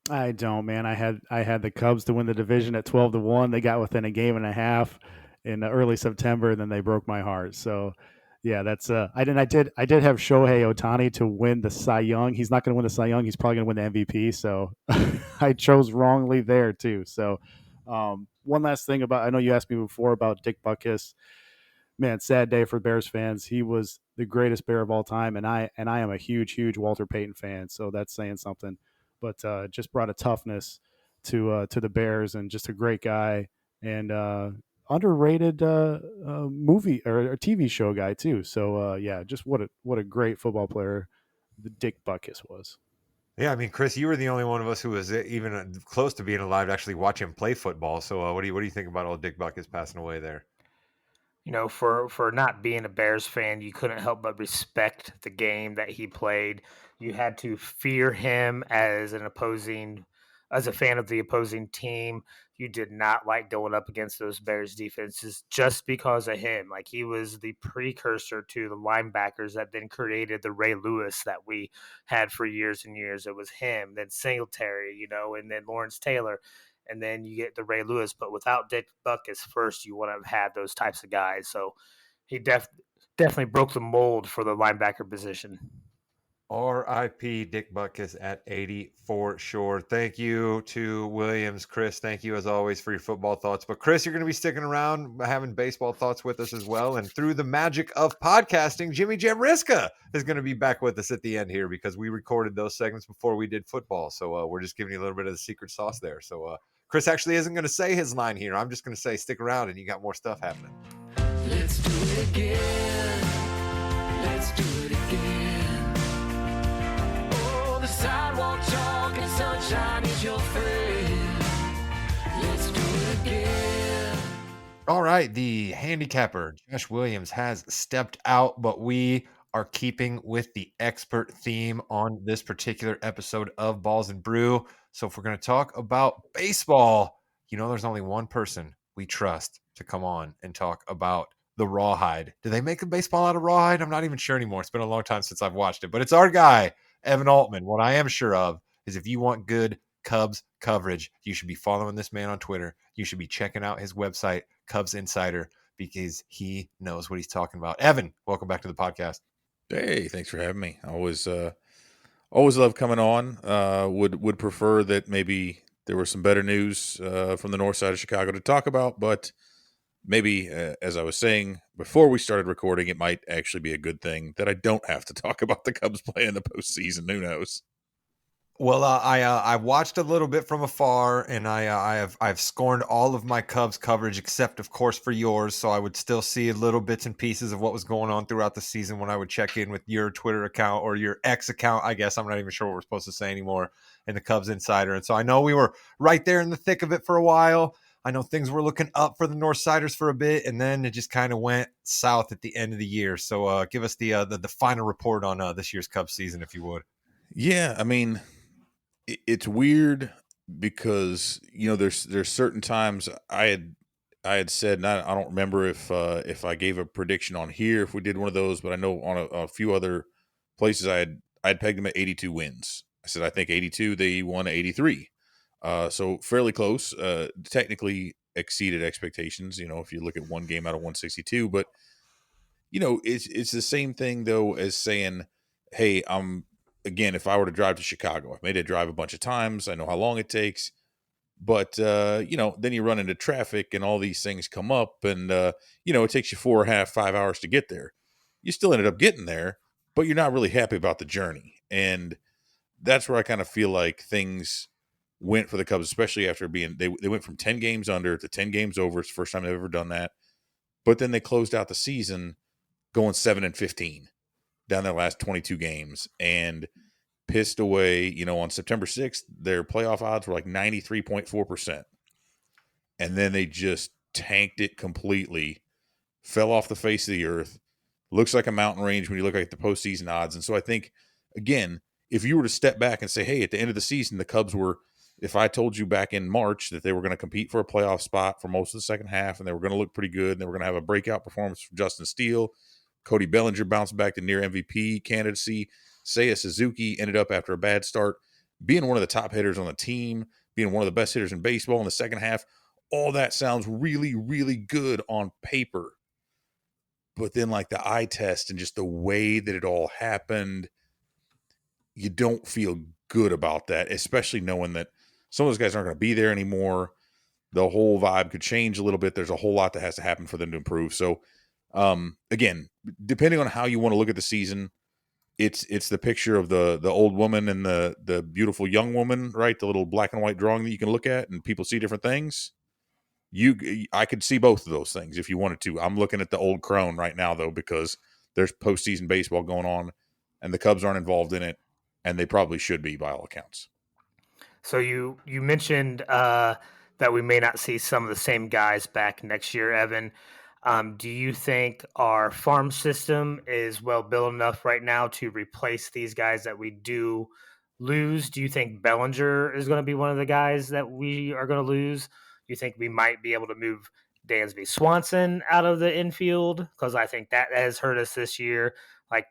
I don't, man. I had the Cubs to win the division at 12-1. They got within a game and a half in early September, and then they broke my heart. So, yeah, that's I did have Shohei Ohtani to win the Cy Young. He's not going to win the Cy Young. He's probably going to win the MVP. So, I chose wrongly there too. So, one last thing I know you asked me before about Dick Butkus. Man, sad day for Bears fans. He was the greatest Bear of all time, and I am a huge Walter Payton fan. So that's saying something. But just brought a toughness to the Bears, and just a great guy and underrated movie or TV show guy too. So yeah, just what a great football player the Dick Butkus was. Yeah, I mean, Chris, you were the only one of us who was even close to being alive to actually watch him play football. So what do you think about old Dick Butkus passing away there? You know, for not being a Bears fan, you couldn't help but respect the game that he played. You had to fear him as a fan of the opposing team. You did not like going up against those Bears defenses just because of him. Like, he was the precursor to the linebackers that then created the Ray Lewis that we had for years and years. It was him, then Singletary, and then Lawrence Taylor. and then you get the Ray Lewis. But without Dick Butkus first, you wouldn't have had those types of guys. So he definitely broke the mold for the linebacker position. R.I.P. Dick Butkus at 80 for sure. Thank you to Williams. Chris, thank you as always for your football thoughts. But Chris, you're going to be sticking around having baseball thoughts with us as well. And through the magic of podcasting, Jimmy Jamriska is going to be back with us at the end here because we recorded those segments before we did football. So we're just giving you a little bit of the secret sauce there. So Chris actually isn't going to say his line here. I'm just going to say stick around and you got more stuff happening. Let's do it again. Let's do it again. Oh, the sidewalk chalk and sunshine is your friend. Let's do it again. All right, the handicapper, Josh Williams, has stepped out, but we are keeping with the expert theme on this particular episode of Balls and Brew. So if we're going to talk about baseball, there's only one person we trust to come on and talk about the rawhide. Do they make a baseball out of rawhide? I'm not even sure anymore. It's been a long time since I've watched it, but it's our guy, Evan Altman. What I am sure of is if you want good Cubs coverage, you should be following this man on Twitter. You should be checking out his website, Cubs Insider, because he knows what he's talking about. Evan, welcome back to the podcast. Hey, thanks for having me. I always love coming on. Would prefer that maybe there was some better news from the north side of Chicago to talk about, but maybe, as I was saying before we started recording, it might actually be a good thing that I don't have to talk about the Cubs playing the postseason. Who knows? Well, I watched a little bit from afar, and I've scorned all of my Cubs coverage except, of course, for yours. So I would still see little bits and pieces of what was going on throughout the season when I would check in with your Twitter account or your X account. I guess I'm not even sure what we're supposed to say anymore in the Cubs Insider. And so I know we were right there in the thick of it for a while. I know things were looking up for the Northsiders for a bit, and then it just kind of went south at the end of the year. So give us the final report on this year's Cubs season, if you would. Yeah, I mean, it's weird because there's certain times I had said, and I don't remember if I gave a prediction on here if we did one of those, but I know on a few other places I'd pegged them at 82 wins. I said I think 82, they won 83, so fairly close. Technically exceeded expectations. If you look at one game out of 162, but it's the same thing though as saying, hey, again, if I were to drive to Chicago, I've made it drive a bunch of times. I know how long it takes, but then you run into traffic and all these things come up, and it takes you 4.5, 5 hours to get there. You still ended up getting there, but you're not really happy about the journey, and that's where I kind of feel like things went for the Cubs, especially after they went from 10 games under to 10 games over. It's the first time they've ever done that, but then they closed out the season going 7-15. Down their last 22 games and pissed away, on September 6th, their playoff odds were like 93.4%. And then they just tanked it completely, fell off the face of the earth. Looks like a mountain range when you look at the postseason odds. And so I think, again, if you were to step back and say, hey, at the end of the season, the Cubs were, if I told you back in March that they were going to compete for a playoff spot for most of the second half and they were going to look pretty good and they were going to have a breakout performance from Justin Steele, Cody Bellinger bounced back to near MVP candidacy. Seiya Suzuki ended up after a bad start being one of the top hitters on the team, being one of the best hitters in baseball in the second half. All that sounds really, really good on paper. But then like the eye test and just the way that it all happened, you don't feel good about that, especially knowing that some of those guys aren't going to be there anymore. The whole vibe could change a little bit. There's a whole lot that has to happen for them to improve. So, again, depending on how you want to look at the season, it's the picture of the old woman and the beautiful young woman, right? The little black and white drawing that you can look at and people see different things. I could see both of those things if you wanted to. I'm looking at the old crone right now though, because there's postseason baseball going on and the Cubs aren't involved in it, and they probably should be by all accounts. So you mentioned that we may not see some of the same guys back next year, Evan. Do you think our farm system is well built enough right now to replace these guys that we do lose? Do you think Bellinger is going to be one of the guys that we are going to lose? Do you think we might be able to move Dansby Swanson out of the infield? Because I think that has hurt us this year. Like,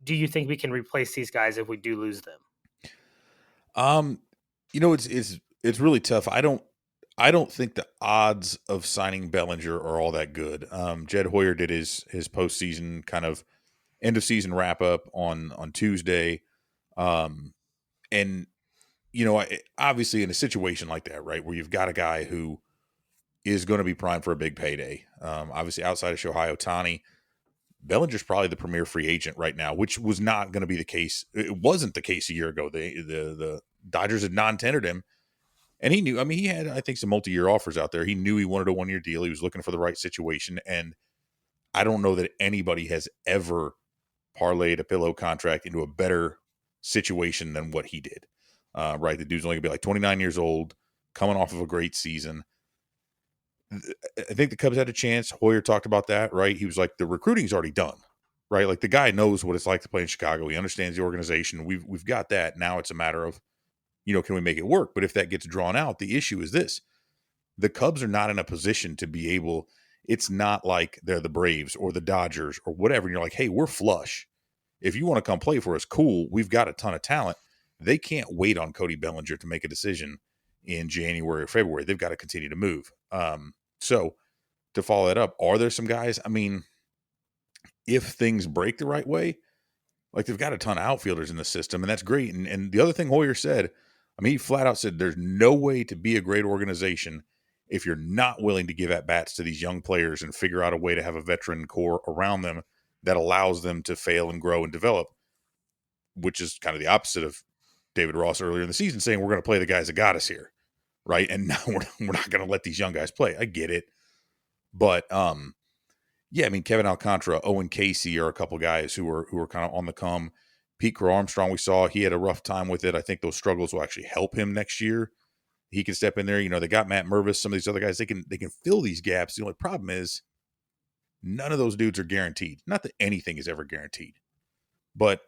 do you think we can replace these guys if we do lose them? It's really tough. I don't think the odds of signing Bellinger are all that good. Jed Hoyer did his postseason kind of end of season wrap up on Tuesday, and obviously in a situation like that, right, where you've got a guy who is going to be primed for a big payday. Obviously, outside of Shohei Ohtani, Bellinger's probably the premier free agent right now, which was not going to be the case. It wasn't the case a year ago. The Dodgers had non-tendered him, and he knew. I mean, he had, I think, some multi-year offers out there. He knew he wanted a one-year deal. He was looking for the right situation, and I don't know that anybody has ever parlayed a pillow contract into a better situation than what he did. Right, the dude's only gonna be like 29 years old, coming off of a great season. I think the Cubs had a chance. Hoyer talked about that, right? He was like, the recruiting's already done, right? Like the guy knows what it's like to play in Chicago. He understands the organization. We've got that. Now it's a matter of, can we make it work? But if that gets drawn out, the issue is this: the Cubs are not in a position to be able. It's not like they're the Braves or the Dodgers or whatever. And you're like, hey, we're flush. If you want to come play for us, cool. We've got a ton of talent. They can't wait on Cody Bellinger to make a decision in January or February. They've got to continue to move. So to follow that up, are there some guys? I mean, if things break the right way, like they've got a ton of outfielders in the system, and that's great. And the other thing Hoyer said, I mean, he flat out said there's no way to be a great organization if you're not willing to give at-bats to these young players and figure out a way to have a veteran core around them that allows them to fail and grow and develop, which is kind of the opposite of David Ross earlier in the season saying we're going to play the guys that got us here, right? And now we're not going to let these young guys play. I get it. But, yeah, I mean, Kevin Alcantara, Owen Casey are a couple guys who are kind of on the come. Pete Crow Armstrong, we saw, he had a rough time with it. I think those struggles will actually help him next year. He can step in there. They got Matt Mervis, some of these other guys, they can fill these gaps. The only problem is none of those dudes are guaranteed. Not that anything is ever guaranteed, but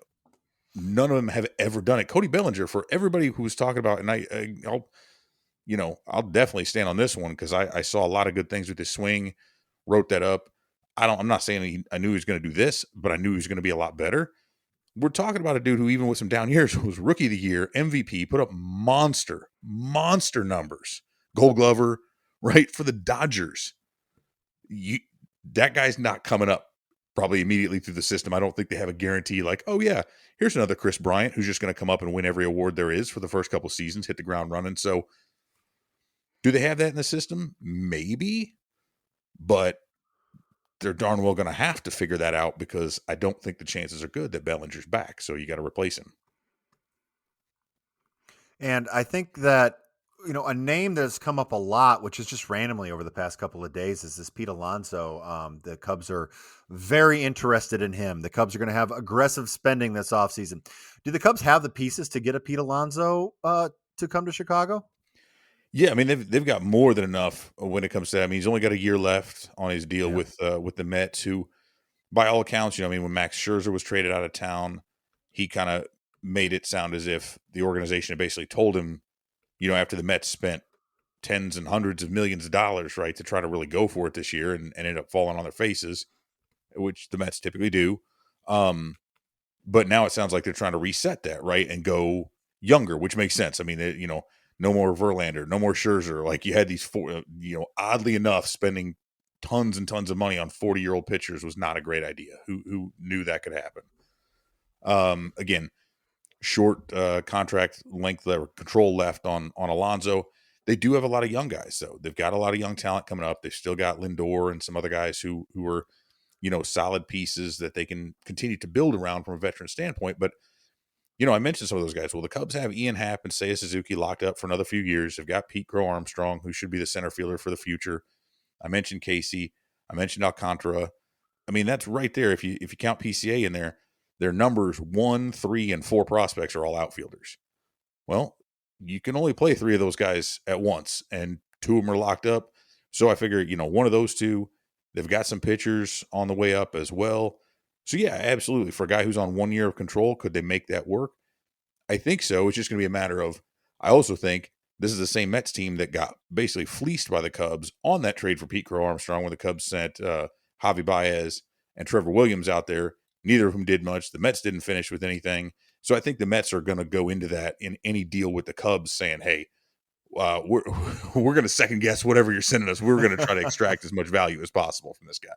none of them have ever done it. Cody Bellinger, for everybody who's talking about, and I'll definitely stand on this one because I saw a lot of good things with his swing, wrote that up. I'm not saying I knew he was going to do this, but I knew he was going to be a lot better. We're talking about a dude who, even with some down years, was rookie of the year, MVP, put up monster numbers. Gold Glover, right, for the Dodgers. That guy's not coming up probably immediately through the system. I don't think they have a guarantee like, oh yeah, here's another Chris Bryant who's just going to come up and win every award there is for the first couple seasons, hit the ground running. So do they have that in the system? Maybe, but they're darn well going to have to figure that out because I don't think the chances are good that Bellinger's back. So you got to replace him. And I think that, a name that's come up a lot, which is just randomly over the past couple of days, is this Pete Alonso. The Cubs are very interested in him. The Cubs are going to have aggressive spending this offseason. Do the Cubs have the pieces to get a Pete Alonso to come to Chicago? Yeah, I mean they've got more than enough when it comes to that. I mean, he's only got a year left on his deal with the Mets, who, by all accounts, when Max Scherzer was traded out of town, he kind of made it sound as if the organization had basically told him, after the Mets spent tens and hundreds of millions of dollars, right, to try to really go for it this year and ended up falling on their faces, which the Mets typically do. But now it sounds like they're trying to reset that, right, and go younger, which makes sense. I mean, no more Verlander, no more Scherzer. Like you had these four, oddly enough, spending tons and tons of money on 40-year-old pitchers was not a great idea. Who knew that could happen? Again, short contract length control left on Alonso. They do have a lot of young guys, though. They've got a lot of young talent coming up. They've still got Lindor and some other guys who are, solid pieces that they can continue to build around from a veteran standpoint. But I mentioned some of those guys. Well, the Cubs have Ian Happ and Seiya Suzuki locked up for another few years. They've got Pete Crow Armstrong, who should be the center fielder for the future. I mentioned Casey. I mentioned Alcantara. I mean, that's right there. If you count PCA in there, their numbers 1, 3, and 4 prospects are all outfielders. Well, you can only play 3 of those guys at once, and 2 of them are locked up. So I figure, one of those 2, they've got some pitchers on the way up as well. So, yeah, absolutely. For a guy who's on 1 year of control, could they make that work? I think so. It's just going to be a matter of, I also think this is the same Mets team that got basically fleeced by the Cubs on that trade for Pete Crow Armstrong when the Cubs sent Javi Baez and Trevor Williams out there. Neither of them did much. The Mets didn't finish with anything. So I think the Mets are going to go into that in any deal with the Cubs saying, hey, we're we're going to second guess whatever you're sending us. We're going to try to extract as much value as possible from this guy.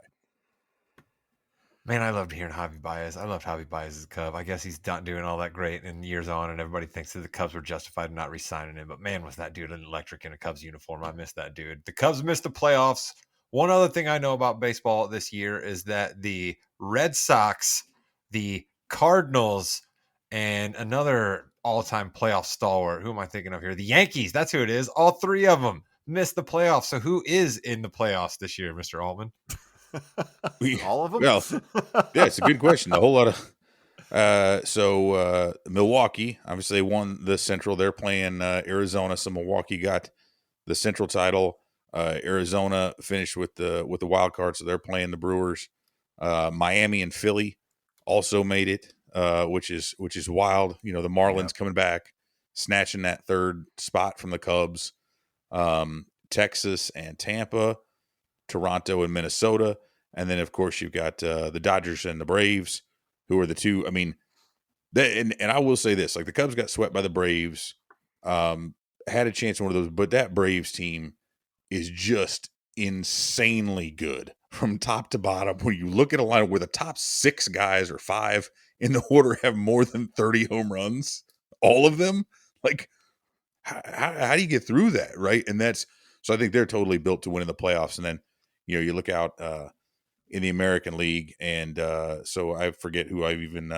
Man, I loved hearing Javi Baez. I loved Javi Baez as a Cub. I guess he's not doing all that great in years on, and everybody thinks that the Cubs were justified in not re-signing him. But man, was that dude electric in a Cubs uniform. I miss that dude. The Cubs missed the playoffs. One other thing I know about baseball this year is that the Red Sox, the Cardinals, and another all-time playoff stalwart, who am I thinking of here? The Yankees, that's who it is. All three of them missed the playoffs. So who is in the playoffs this year, Mr. Altman? All of them? Well, yeah, it's a good question. A whole lot of Milwaukee, obviously they won the Central. They're playing Arizona, so Milwaukee got the Central title. Arizona finished with the wild card, so they're playing the Brewers. Miami and Philly also made it, which is wild. You know, the Marlins coming back, snatching that third spot from the Cubs. Texas and Tampa, Toronto and Minnesota, and then of course you've got the Dodgers and the Braves, who are the two. I mean, and I will say this: like the Cubs got swept by the Braves, had a chance in one of those, but that Braves team is just insanely good from top to bottom. When you look at a lineup where the top 6 guys or 5 in the order have more than 30 home runs, all of them, like how do you get through that, right? And that's so I think they're totally built to win in the playoffs. And then you look out in the American League, and so I forget who I've even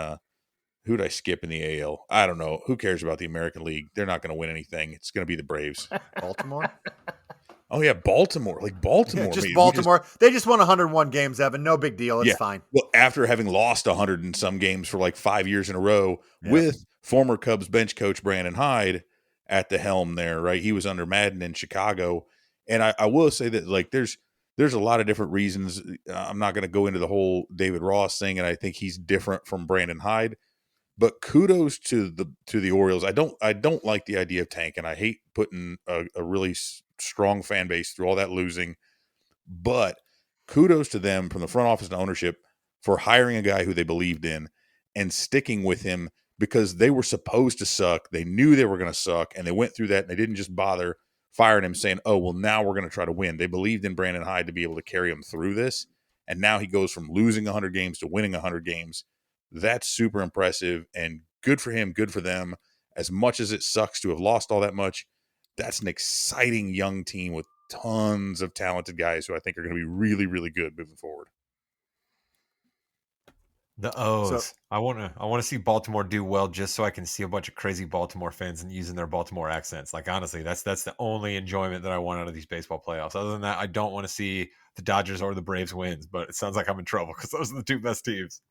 who did I skip in the AL? I don't know. Who cares about the American League? They're not going to win anything. It's going to be the Braves. Baltimore? Oh yeah, Baltimore. Like Baltimore. Yeah, just man. Baltimore. They just won 101 games, Evan. No big deal. It's fine. Well, after having lost 100 and some games for like 5 years in a row with former Cubs bench coach Brandon Hyde at the helm there, right? He was under Madden in Chicago. And I will say that like there's a lot of different reasons. I'm not going to go into the whole David Ross thing, and I think he's different from Brandon Hyde. But kudos to the Orioles. I don't like the idea of tanking. I hate putting a really strong fan base through all that losing. But kudos to them from the front office and ownership for hiring a guy who they believed in and sticking with him, because they were supposed to suck. They knew they were going to suck, and they went through that, and they didn't just bother firing him saying, oh, well, now we're going to try to win. They believed in Brandon Hyde to be able to carry him through this, and now he goes from losing 100 games to winning 100 games. That's super impressive, and good for him, good for them. As much as it sucks to have lost all that much, that's an exciting young team with tons of talented guys who I think are going to be really, really good moving forward. The O's. I want to see Baltimore do well, just so I can see a bunch of crazy Baltimore fans and using their Baltimore accents. Like honestly, that's the only enjoyment that I want out of these baseball playoffs. Other than that, I don't want to see the Dodgers or the Braves wins. But it sounds like I'm in trouble because those are the 2 best teams.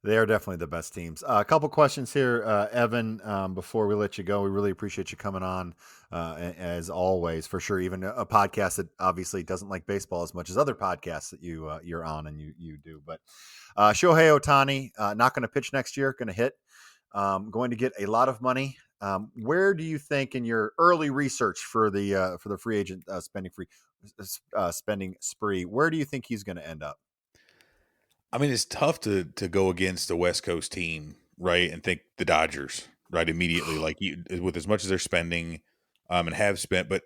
They are definitely the best teams. A couple questions here, Evan, before we let you go. We really appreciate you coming on, as always, for sure. Even a podcast that obviously doesn't like baseball as much as other podcasts that you're on and you do. But Shohei Ohtani, not going to pitch next year, going to hit, going to get a lot of money. Where do you think in your early research for the free agent spending spree, where do you think he's going to end up? I mean, it's tough to go against the West Coast team, right, and think the Dodgers, right, immediately, like with as much as they're spending and have spent, but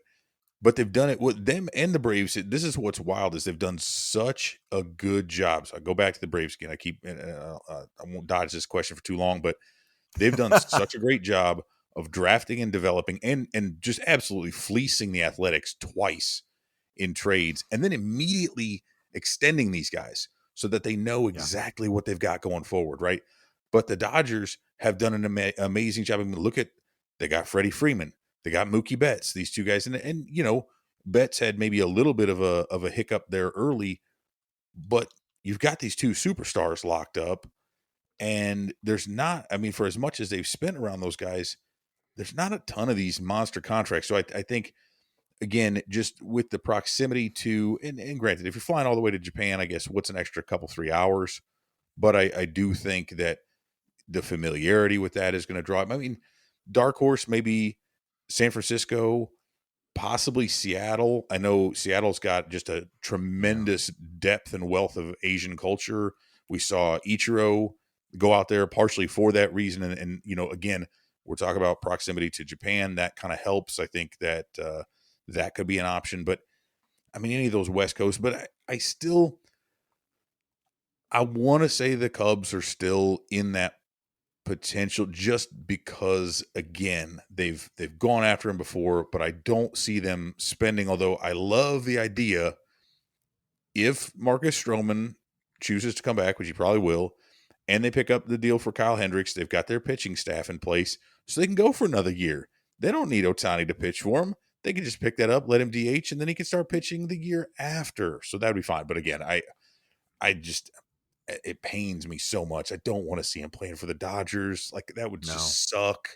they've done it with them and the Braves. This is what's wild is they've done such a good job. So I go back to the Braves again. I won't dodge this question for too long, but they've done such a great job of drafting and developing and just absolutely fleecing the Athletics twice in trades, and then immediately extending these guys so that they know exactly what they've got going forward, right? But the Dodgers have done an amazing job. I mean, look at, they got Freddie Freeman, they got Mookie Betts, these 2 guys, and Betts had maybe a little bit of a hiccup there early, but you've got these 2 superstars locked up, and there's not, I mean, for as much as they've spent around those guys, there's not a ton of these monster contracts. So I think, again, just with the proximity to, and granted, if you're flying all the way to Japan, I guess what's an extra couple, 3 hours? But I do think that the familiarity with that is going to draw. I mean, dark horse, maybe San Francisco, possibly Seattle. I know Seattle's got just a tremendous depth and wealth of Asian culture. We saw Ichiro go out there partially for that reason. And again, We're talking about proximity to Japan. That kind of helps. I think that that could be an option. But I mean, any of those West Coast. But I want to say the Cubs are still in that potential, just because again they've gone after him before, but I don't see them spending. Although I love the idea, if Marcus Stroman chooses to come back, which he probably will, and they pick up the deal for Kyle Hendricks, they've got their pitching staff in place, so they can go for another year. They don't need Otani to pitch for him. They can just pick that up, let him DH, and then he can start pitching the year after. So that would be fine. But again, I just, it pains me so much. I don't want to see him playing for the Dodgers. Like, that would just suck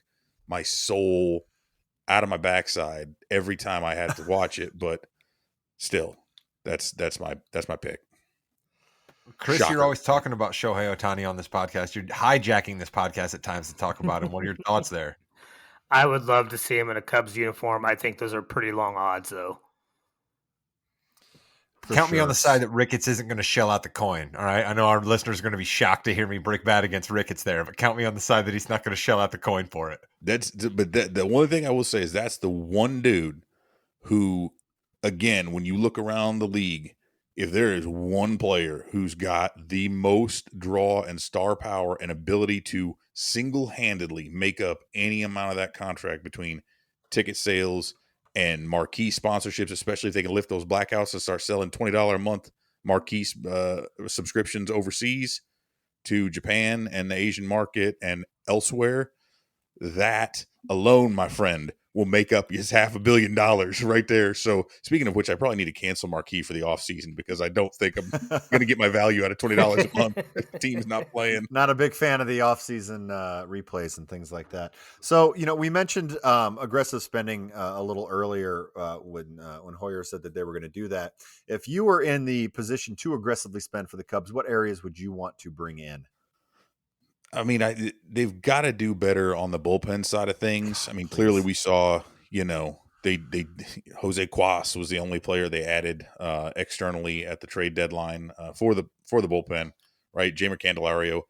my soul out of my backside every time I had to watch it. But still, that's my pick. Chris, Shocker. you're always talking about Shohei Otani on this podcast. You're hijacking this podcast at times to talk about him. What are your thoughts there? I would love to see him in a Cubs uniform. I think those are pretty long odds, though. Count me on the side that Ricketts isn't going to shell out the coin. All right. I know our listeners are going to be shocked to hear me break bad against Ricketts there, but count me on the side that he's not going to shell out the coin for it. The one thing I will say is that's the one dude who, again, when you look around the league, if there is one player who's got the most draw and star power and ability to single-handedly make up any amount of that contract between ticket sales and marquee sponsorships, especially if they can lift those blackouts and start selling $20 a month marquee subscriptions overseas to Japan and the Asian market and elsewhere, that alone, my friend, will make up his $500 million right there. So speaking of which, I probably need to cancel Marquee for the off season, because I don't think I'm going to get my value out of $20 a month if the team's not playing. Not a big fan of the off-season replays and things like that. So, we mentioned aggressive spending a little earlier when Hoyer said that they were going to do that. If you were in the position to aggressively spend for the Cubs, what areas would you want to bring in? I mean, they've got to do better on the bullpen side of things. I mean, clearly we saw, they Jose Cuas was the only player they added externally at the trade deadline for the bullpen, right? Jamer Candelario,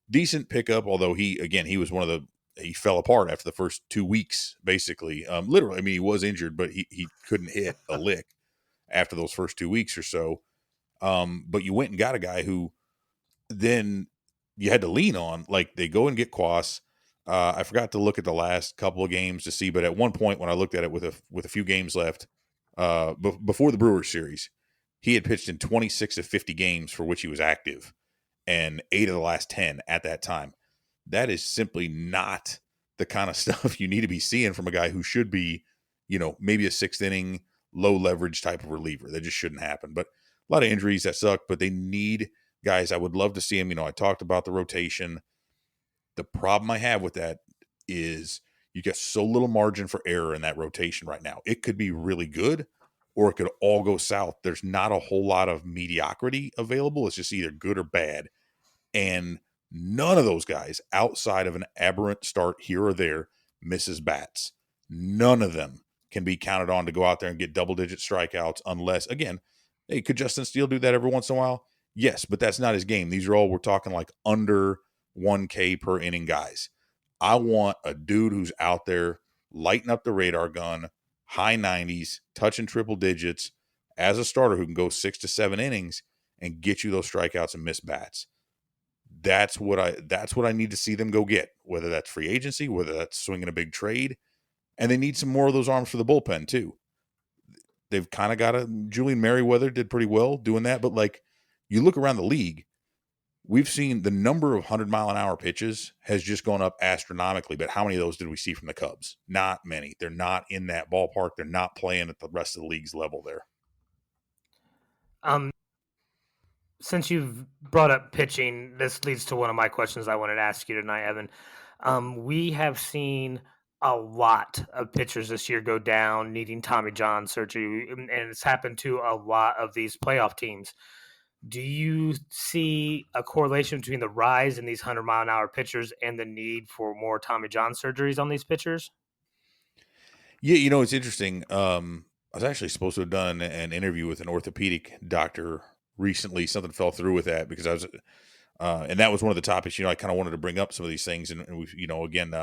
decent pickup, although he was he fell apart after the first 2 weeks, basically. Literally, I mean, he was injured, but he couldn't hit a lick after those first 2 weeks or so. But you went and got a guy who then you had to lean on. Like, they go and get Cuas. I forgot to look at the last couple of games to see, but at one point when I looked at it with a few games left, before the Brewers series, he had pitched in 26 of 50 games for which he was active, and 8 of the last 10 at that time. That is simply not the kind of stuff you need to be seeing from a guy who should be, maybe a 6th inning, low leverage type of reliever. That just shouldn't happen. But a lot of injuries that suck, but they need guys. I would love to see him. I talked about the rotation. The problem I have with that is you get so little margin for error in that rotation right now. It could be really good, or it could all go south. There's not a whole lot of mediocrity available. It's just either good or bad. And none of those guys, outside of an aberrant start here or there, misses bats. None of them can be counted on to go out there and get double-digit strikeouts unless, again, hey, could Justin Steele do that every once in a while? Yes, but that's not his game. These are all, we're talking like under 1K per inning guys. I want a dude who's out there lighting up the radar gun, high 90s, touching triple digits as a starter who can go 6 to 7 innings and get you those strikeouts and miss bats. That's what I need to see them go get, whether that's free agency, whether that's swinging a big trade. And they need some more of those arms for the bullpen too. They've kind of got Julian Merriweather did pretty well doing that, but like, you look around the league, we've seen the number of 100-mile-an-hour pitches has just gone up astronomically. But how many of those did we see from the Cubs? Not many. They're not in that ballpark. They're not playing at the rest of the league's level there. Since you've brought up pitching, this leads to one of my questions I wanted to ask you tonight, Evan. We have seen a lot of pitchers this year go down needing Tommy John surgery, and it's happened to a lot of these playoff teams. Do you see a correlation between the rise in these 100-mile-an-hour pitchers and the need for more Tommy John surgeries on these pitchers? Yeah, it's interesting. I was actually supposed to have done an interview with an orthopedic doctor recently. Something fell through with that because I was, and that was one of the topics. I kind of wanted to bring up some of these things, and we've, again,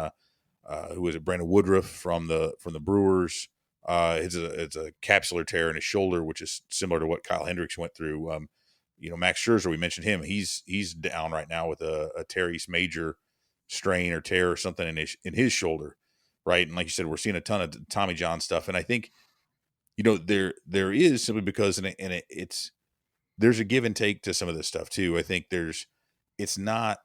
who was it? Brandon Woodruff from the Brewers. It's a capsular tear in his shoulder, which is similar to what Kyle Hendricks went through. Max Scherzer, we mentioned him. He's down right now with a teres major strain or tear or something in his shoulder, right? And like you said, we're seeing a ton of Tommy John stuff, and I think there is, simply because it's there's a give and take to some of this stuff too. I think it's not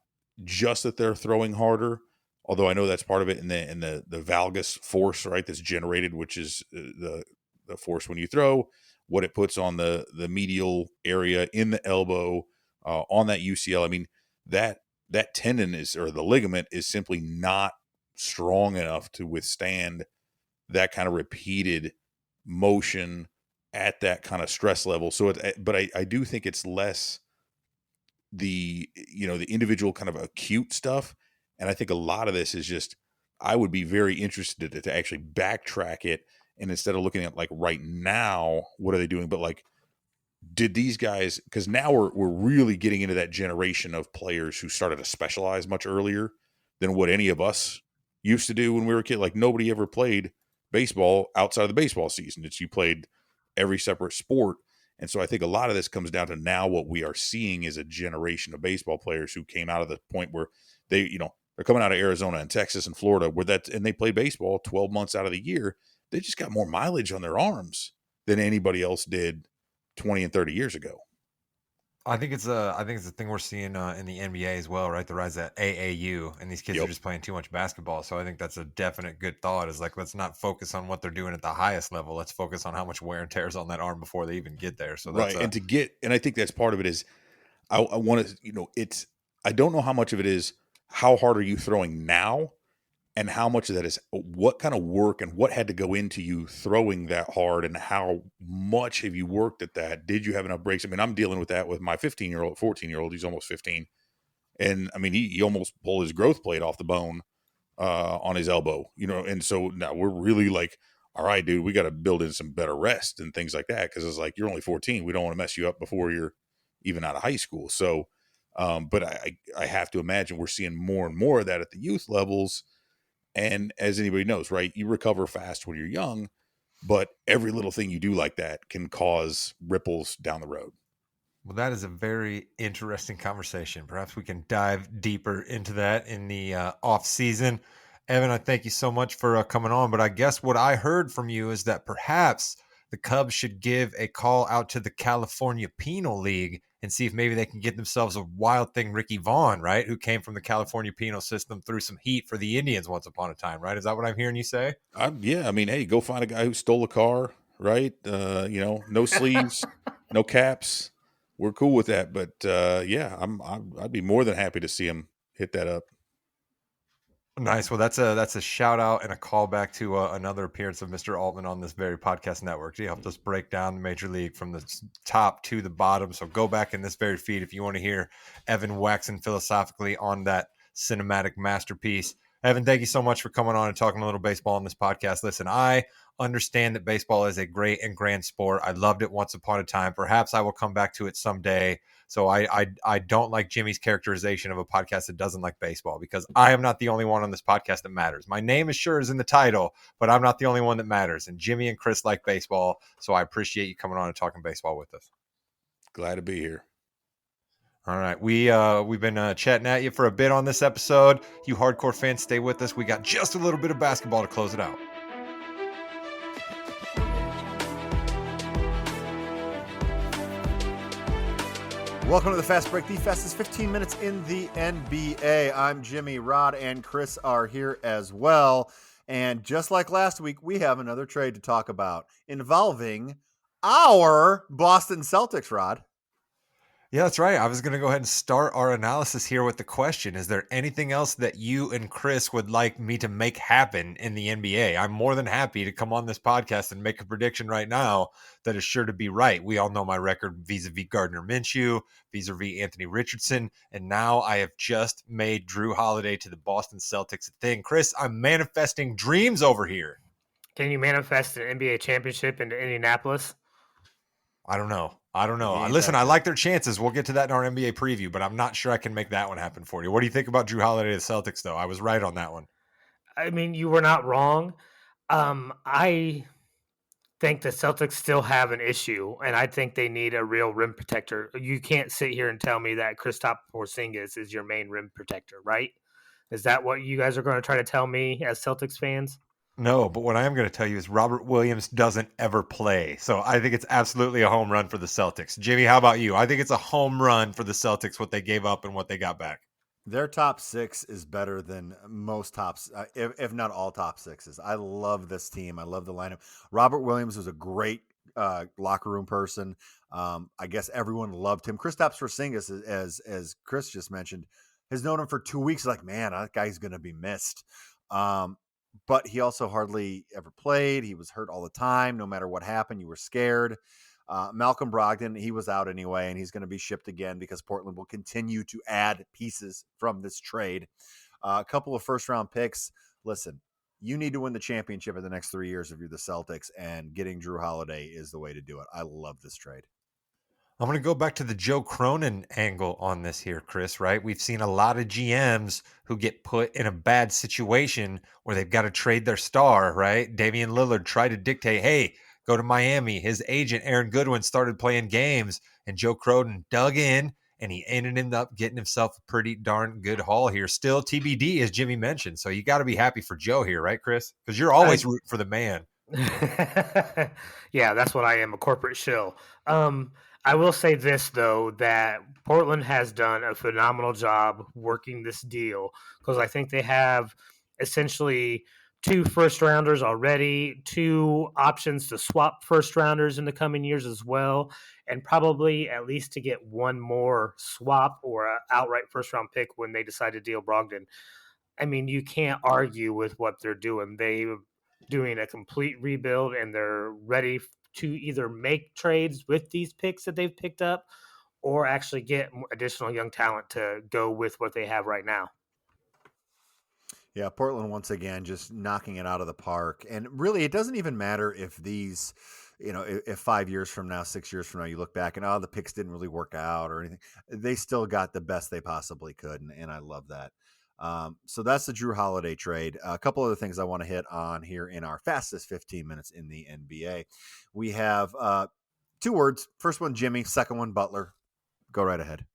just that they're throwing harder, although I know that's part of it, in the valgus force, right, that's generated, which is the force when you throw, what it puts on the medial area in the elbow, on that UCL. I mean, that tendon or the ligament is simply not strong enough to withstand that kind of repeated motion at that kind of stress level. So, but I do think it's less the individual kind of acute stuff, and I think a lot of this is just, I would be very interested to actually backtrack it, and instead of looking at like right now, what are they doing, but like, did these guys, because now we're really getting into that generation of players who started to specialize much earlier than what any of us used to do when we were a kid. Like, nobody ever played baseball outside of the baseball season. You played every separate sport. And so I think a lot of this comes down to, now what we are seeing is a generation of baseball players who came out of the point where they're coming out of Arizona and Texas and Florida, and they played baseball 12 months out of the year. They just got more mileage on their arms than anybody else did 20 and 30 years ago. I think it's a thing we're seeing in the NBA as well, right? The rise of AAU, and these kids are just playing too much basketball. So I think that's a definite good thought. Is like, let's not focus on what they're doing at the highest level. Let's focus on how much wear and tear is on that arm before they even get there. So that's right. And I think that's part of it is, I want to, I don't know how much of it is how hard are you throwing now, and how much of that is what kind of work and what had to go into you throwing that hard, and how much have you worked at that? Did you have enough breaks? I mean, I'm dealing with that with my 14-year-old. He's almost 15. And I mean, he almost pulled his growth plate off the bone on his elbow, and so now we're really like, all right, dude, we got to build in some better rest and things like that. Cause it's like, you're only 14. We don't want to mess you up before you're even out of high school. So, but I have to imagine we're seeing more and more of that at the youth levels. And as anybody knows, right, you recover fast when you're young, but every little thing you do like that can cause ripples down the road. Well, that is a very interesting conversation. Perhaps we can dive deeper into that in the off season. Evan, I thank you so much for coming on. But I guess what I heard from you is that perhaps the Cubs should give a call out to the California Penal League and see if maybe they can get themselves a Wild Thing Ricky Vaughn, right, who came from the California penal system, threw some heat for the Indians once upon a time, right? Is that what I'm hearing you say? Yeah, I mean, hey, go find a guy who stole a car, right? No sleeves, no caps. We're cool with that. But yeah, I'd be more than happy to see him hit that up. Nice. Well, that's a shout out and a callback to another appearance of Mr. Altman on this very podcast network. He helped us break down the major league from the top to the bottom. So go back in this very feed if you want to hear Evan waxing philosophically on that cinematic masterpiece. Evan, thank you so much for coming on and talking a little baseball on this podcast. Listen, I understand that baseball is a great and grand sport. I loved it once upon a time. Perhaps I will come back to it someday. So I don't like Jimmy's characterization of a podcast that doesn't like baseball, because I am not the only one on this podcast that matters. My name is sure is in the title, but I'm not the only one that matters. And Jimmy and Chris like baseball, so I appreciate you coming on and talking baseball with us. Glad to be here. All right, we've been chatting at you for a bit on this episode. You hardcore fans, stay with us. We got just a little bit of basketball to close it out. Welcome to the Fast Break, the fastest 15 minutes in the NBA. I'm Jimmy. Rod and Chris are here as well. And just like last week, we have another trade to talk about involving our Boston Celtics, Rod. Yeah, that's right. I was going to go ahead and start our analysis here with the question. Is there anything else that you and Chris would like me to make happen in the NBA? I'm more than happy to come on this podcast and make a prediction right now that is sure to be right. We all know my record vis-a-vis Gardner Minshew, vis-a-vis Anthony Richardson, and now I have just made Drew Holiday to the Boston Celtics a thing. Chris, I'm manifesting dreams over here. Can you manifest an NBA championship into Indianapolis? I don't know. Listen, I like their chances. We'll get to that in our NBA preview, but I'm not sure I can make that one happen for you. What do you think about Drew Holiday to the Celtics, though? I was right on that one. I mean, you were not wrong. I think the Celtics still have an issue, and I think they need a real rim protector. You can't sit here and tell me that Kristaps Porzingis is your main rim protector, right? Is that what you guys are going to try to tell me as Celtics fans? No, but what I am going to tell you is Robert Williams doesn't ever play. So I think it's absolutely a home run for the Celtics. Jimmy, how about you? I think it's a home run for the Celtics, what they gave up and what they got back. Their top six is better than most tops, if not all top sixes. I love this team. I love the lineup. Robert Williams was a great locker room person. I guess everyone loved him. Kristaps Porzingis, as Chris just mentioned, has known him for 2 weeks. Like, man, that guy's going to be missed. But he also hardly ever played. He was hurt all the time. No matter what happened, you were scared. Malcolm Brogdon, he was out anyway, and he's going to be shipped again because Portland will continue to add pieces from this trade. A couple of first-round picks. Listen, you need to win the championship in the next 3 years if you're the Celtics, and getting Drew Holiday is the way to do it. I love this trade. I'm going to go back to the Joe Cronin angle on this here, Chris, right? We've seen a lot of GMs who get put in a bad situation where they've got to trade their star, right? Damian Lillard tried to dictate, hey, go to Miami. His agent, Aaron Goodwin, started playing games, and Joe Cronin dug in, and he ended up getting himself a pretty darn good haul here. Still TBD, as Jimmy mentioned. So you got to be happy for Joe here, right, Chris? Because you're always rooting for the man. Yeah, that's what I am, a corporate shill. I will say this, though, that Portland has done a phenomenal job working this deal because I think they have essentially 2 first rounders already, 2 options to swap first rounders in the coming years as well, and probably at least to get one more swap or an outright first round pick when they decide to deal Brogdon. I mean, you can't argue with what they're doing. They're doing a complete rebuild, and they're ready to either make trades with these picks that they've picked up or actually get additional young talent to go with what they have right now. Yeah, Portland once again just knocking it out of the park. And really, it doesn't even matter if these, if 5 years from now, 6 years from now, you look back and, the picks didn't really work out or anything. They still got the best they possibly could. And I love that. So that's the Drew Holiday trade. A couple other things I want to hit on here in our fastest 15 minutes in the NBA. We have 2 words. First one, Jimmy. Second one, Butler. Go right ahead.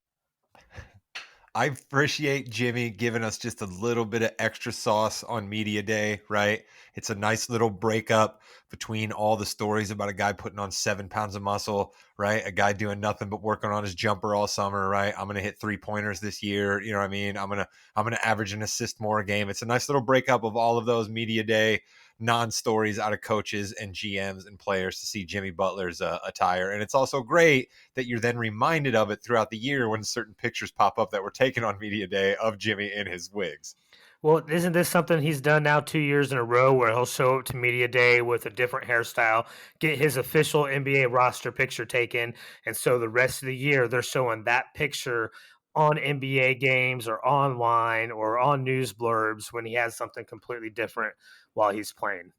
I appreciate Jimmy giving us just a little bit of extra sauce on Media Day, right? It's a nice little breakup between all the stories about a guy putting on 7 pounds of muscle, right? A guy doing nothing but working on his jumper all summer, right? I'm going to hit 3-pointers this year. You know what I mean? I'm going to average an assist more a game. It's a nice little breakup of all of those Media Day non-stories out of coaches and GMs and players to see Jimmy Butler's attire. And it's also great that you're then reminded of it throughout the year when certain pictures pop up that were taken on Media Day of Jimmy in his wigs. Well, isn't this something he's done now 2 years in a row where he'll show up to Media Day with a different hairstyle, get his official NBA roster picture taken, and so the rest of the year they're showing that picture on NBA games or online or on news blurbs when he has something completely different while he's playing.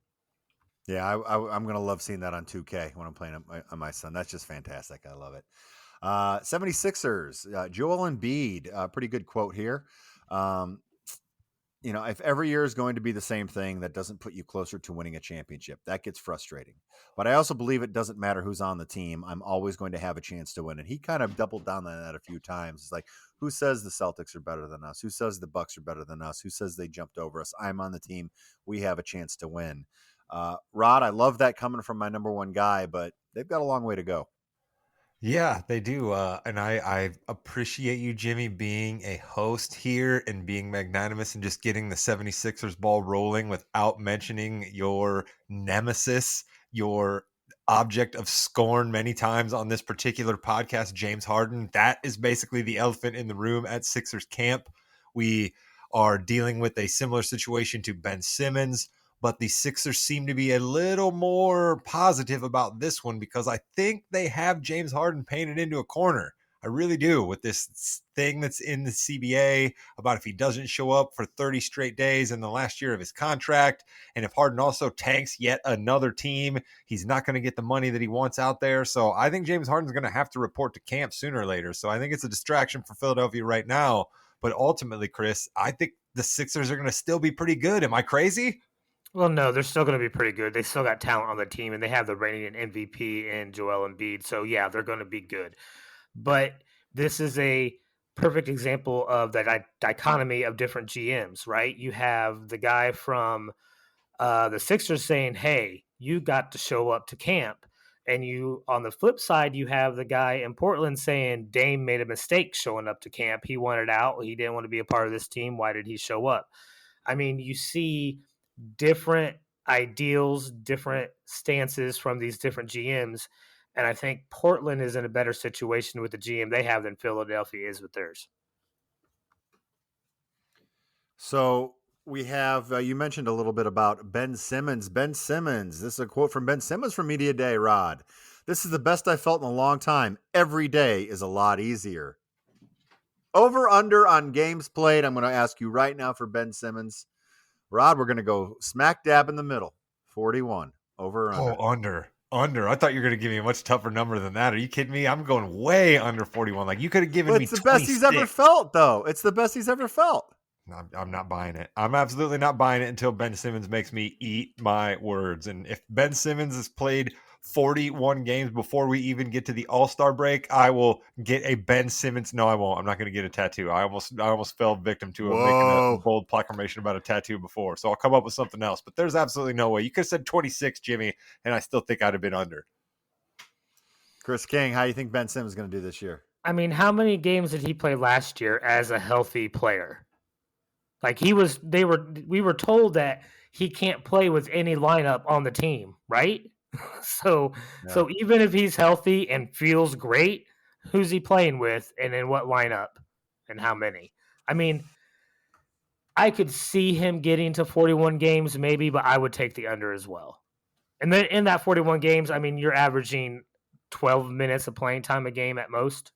Yeah, I'm going to love seeing that on 2K when I'm playing on my son. That's just fantastic. I love it. 76ers, Joel Embiid, pretty good quote here. If every year is going to be the same thing, that doesn't put you closer to winning a championship. That gets frustrating. But I also believe it doesn't matter who's on the team. I'm always going to have a chance to win. And he kind of doubled down on that a few times. It's like, who says the Celtics are better than us? Who says the Bucks are better than us? Who says they jumped over us? I'm on the team. We have a chance to win. Rod, I love that coming from my number one guy, but they've got a long way to go. Yeah, they do. And I appreciate you, Jimmy, being a host here and being magnanimous and just getting the 76ers ball rolling without mentioning your nemesis, your object of scorn many times on this particular podcast, James Harden. That is basically the elephant in the room at Sixers camp. We are dealing with a similar situation to Ben Simmons, but the Sixers seem to be a little more positive about this one because I think they have James Harden painted into a corner. I really do, with this thing that's in the CBA about if he doesn't show up for 30 straight days in the last year of his contract, and if Harden also tanks yet another team, he's not going to get the money that he wants out there. So I think James Harden's going to have to report to camp sooner or later. So I think it's a distraction for Philadelphia right now. But ultimately, Chris, I think the Sixers are going to still be pretty good. Am I crazy? Well, no, they're still going to be pretty good. They still got talent on the team, and they have the reigning MVP in Joel Embiid. So, yeah, they're going to be good. But this is a perfect example of the dichotomy of different GMs, right? You have the guy from the Sixers saying, hey, you got to show up to camp. And you, on the flip side, you have the guy in Portland saying Dame made a mistake showing up to camp. He wanted out. He didn't want to be a part of this team. Why did he show up? I mean, you see different ideals, different stances from these different GMs. And I think Portland is in a better situation with the GM they have than Philadelphia is with theirs. So we have, you mentioned a little bit about Ben Simmons. Ben Simmons, this is a quote from Ben Simmons from Media Day, Rod. This is the best I felt in a long time. Every day is a lot easier. Over under on games played. I'm going to ask you right now for Ben Simmons. Rod, we're going to go smack dab in the middle. 41. Over or under. Oh, under. I thought you were going to give me a much tougher number than that. Are you kidding me? I'm going way under 41. Like, you could have given But me it's the 26. best he's ever felt, though. It's the best he's ever felt. I'm not buying it. I'm absolutely not buying it until Ben Simmons makes me eat my words. And if Ben Simmons has played 41 games before we even get to the All-Star break, I will get a Ben Simmons. No, I won't. I'm not going to get a tattoo. I almost fell victim to making a bold proclamation about a tattoo before. So I'll come up with something else. But there's absolutely no way. You could have said 26, Jimmy, and I still think I'd have been under. Chris King, how do you think Ben Simmons is going to do this year? I mean, how many games did he play last year as a healthy player? Like we were told that he can't play with any lineup on the team, right? So even if he's healthy and feels great, who's he playing with and in what lineup and how many? I mean, I could see him getting to 41 games maybe, but I would take the under as well. And then in that 41 games, I mean, you're averaging 12 minutes of playing time a game at most.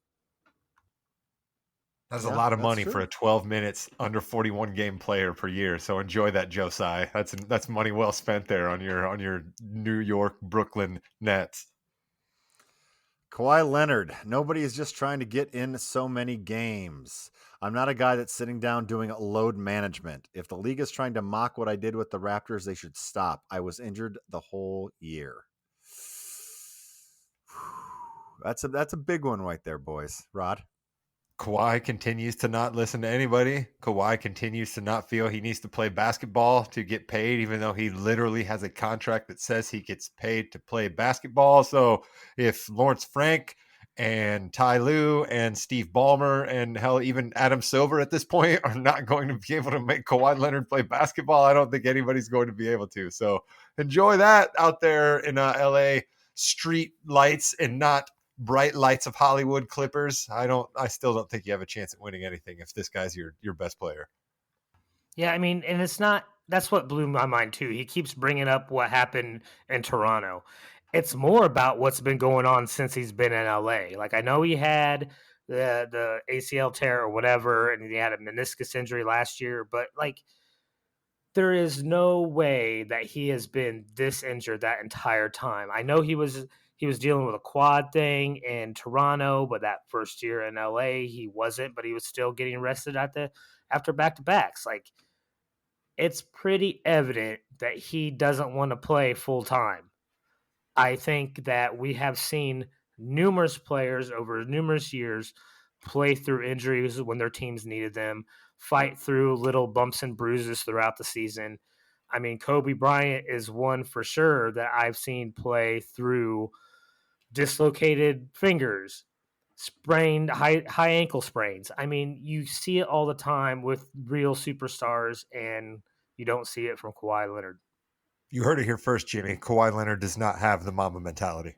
That's a lot of money for a 12 minutes under 41 game player per year. So enjoy that, Josiah. That's money well spent there on your New York, Brooklyn Nets. Kawhi Leonard. Nobody is just trying to get in so many games. I'm not a guy that's sitting down doing load management. If the league is trying to mock what I did with the Raptors, they should stop. I was injured the whole year. That's a big one right there, boys. Rod? Kawhi continues to not listen to anybody. Kawhi continues to not feel he needs to play basketball to get paid, even though he literally has a contract that says he gets paid to play basketball. So if Lawrence Frank and Ty Lue and Steve Ballmer and hell, even Adam Silver at this point are not going to be able to make Kawhi Leonard play basketball, I don't think anybody's going to be able to. So enjoy that out there in LA street lights and not bright lights of Hollywood Clippers. I still don't think you have a chance at winning anything if this guy's your best player. Yeah, I mean, and that's what blew my mind too. He keeps bringing up what happened in Toronto. It's more about what's been going on since he's been in LA. Like, I know he had the ACL tear or whatever, and he had a meniscus injury last year, but like, there is no way that he has been this injured that entire time. I know he was dealing with a quad thing in Toronto, but that first year in LA, he wasn't, but he was still getting rested after back-to-backs. Like, it's pretty evident that he doesn't want to play full time. I think that we have seen numerous players over numerous years play through injuries when their teams needed them, fight through little bumps and bruises throughout the season. I mean, Kobe Bryant is one for sure that I've seen play through dislocated fingers, sprained high ankle sprains. I mean, you see it all the time with real superstars, and you don't see it from Kawhi Leonard. You heard it here first, Jimmy. Kawhi Leonard does not have the Mamba mentality.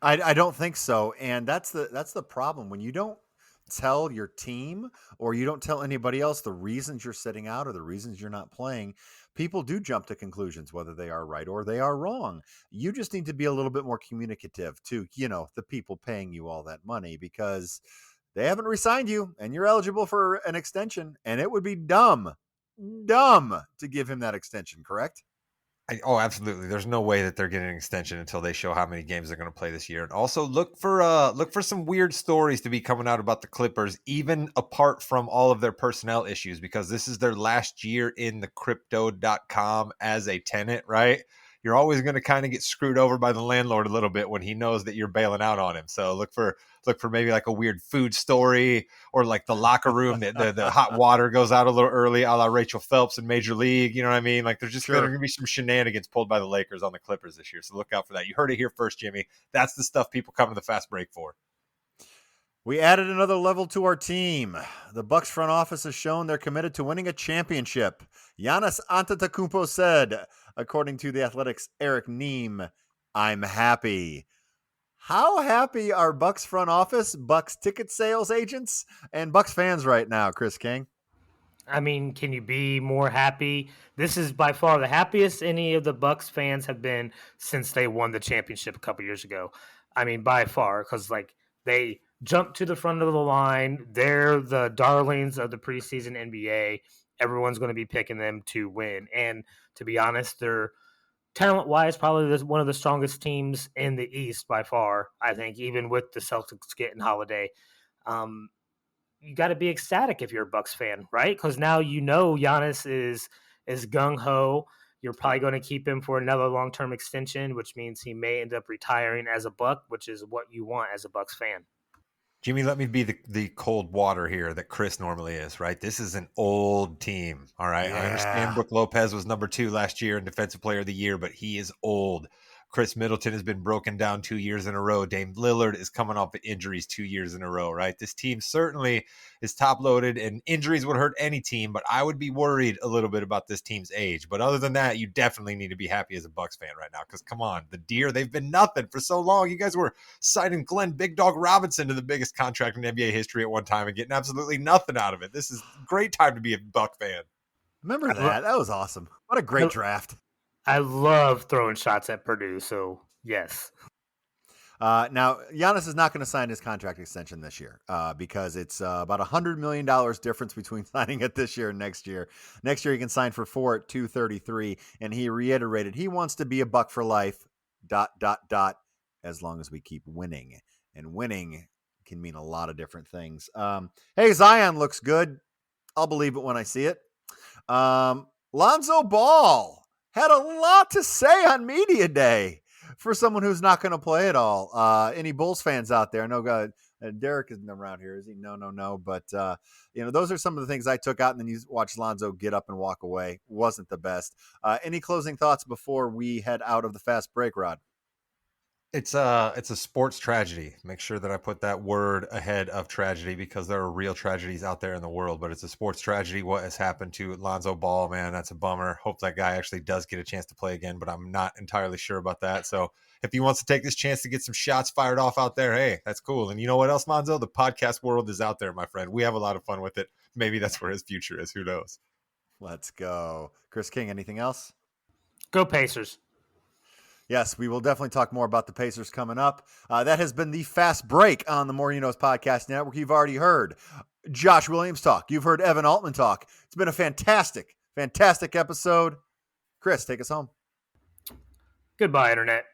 I don't think so, and that's the problem when you don't tell your team or you don't tell anybody else the reasons you're sitting out or the reasons you're not playing. People do jump to conclusions, whether they are right or they are wrong. You just need to be a little bit more communicative to, the people paying you all that money, because they haven't re-signed you and you're eligible for an extension, and it would be dumb to give him that extension, correct? Absolutely. There's no way that they're getting an extension until they show how many games they're going to play this year. And also look for some weird stories to be coming out about the Clippers, even apart from all of their personnel issues, because this is their last year in the crypto.com as a tenant, right? You're always going to kind of get screwed over by the landlord a little bit when he knows that you're bailing out on him. So look for maybe like a weird food story, or like the locker room that the hot water goes out a little early, a la Rachel Phelps in Major League. You know what I mean? Like there's going to be some shenanigans pulled by the Lakers on the Clippers this year. So look out for that. You heard it here first, Jimmy. That's the stuff people come to the fast break for. We added another level to our team. The Bucks front office has shown they're committed to winning a championship. Giannis Antetokounmpo said, according to the Athletics' Eric Neem, "I'm happy." How happy are Bucks front office, Bucks ticket sales agents, and Bucks fans right now, Chris King? I mean, can you be more happy? This is by far the happiest any of the Bucks fans have been since they won the championship a couple years ago. I mean, by far, because like they jumped to the front of the line. They're the darlings of the preseason NBA. Everyone's going to be picking them to win. And to be honest, they're talent-wise probably one of the strongest teams in the East by far. I think even with the Celtics getting Holiday. You got to be ecstatic if you're a Bucks fan, right? Because now you know Giannis is gung ho. You're probably going to keep him for another long term extension, which means he may end up retiring as a Buck, which is what you want as a Bucks fan. Jimmy, let me be the cold water here that Chris normally is, right? This is an old team, all right? I understand Brook Lopez was number 2 last year and Defensive Player of the Year, but he is old. Chris Middleton has been broken down 2 years in a row. Dame Lillard is coming off of injuries 2 years in a row, right? This team certainly is top loaded, and injuries would hurt any team, but I would be worried a little bit about this team's age. But other than that, you definitely need to be happy as a Bucks fan right now, because come on, the Deer, they've been nothing for so long. You guys were signing Glenn Big Dog Robinson to the biggest contract in NBA history at one time and getting absolutely nothing out of it. This is a great time to be a Buck fan. Remember that? That was awesome. What a great draft. I love throwing shots at Purdue, so yes. Now, Giannis is not going to sign his contract extension this year because it's about $100 million difference between signing it this year and next year. Next year, he can sign for 4 at 233, and he reiterated he wants to be a Buck for life, ... as long as we keep winning. And winning can mean a lot of different things. Hey, Zion looks good. I'll believe it when I see it. Lonzo Ball had a lot to say on media day for someone who's not going to play at all. Any Bulls fans out there? No, God, Derek isn't around here, is he? No. But those are some of the things I took out, and then you watch Lonzo get up and walk away. Wasn't the best. Any closing thoughts before we head out of the fast break, Rod? It's a sports tragedy. Make sure that I put that word ahead of tragedy, because there are real tragedies out there in the world, but it's a sports tragedy what has happened to Lonzo Ball, man. That's a bummer. Hope that guy actually does get a chance to play again, but I'm not entirely sure about that. So if he wants to take this chance to get some shots fired off out there, hey, that's cool. And you know what else, Lonzo? The podcast world is out there, my friend. We have a lot of fun with it. Maybe that's where his future is. Who knows? Let's go. Chris King, anything else? Go Pacers. Yes, we will definitely talk more about the Pacers coming up. That has been the Fast Break on the More You Knows Podcast Network. You've already heard Josh Williams talk. You've heard Evan Altman talk. It's been a fantastic episode. Chris, take us home. Goodbye, Internet.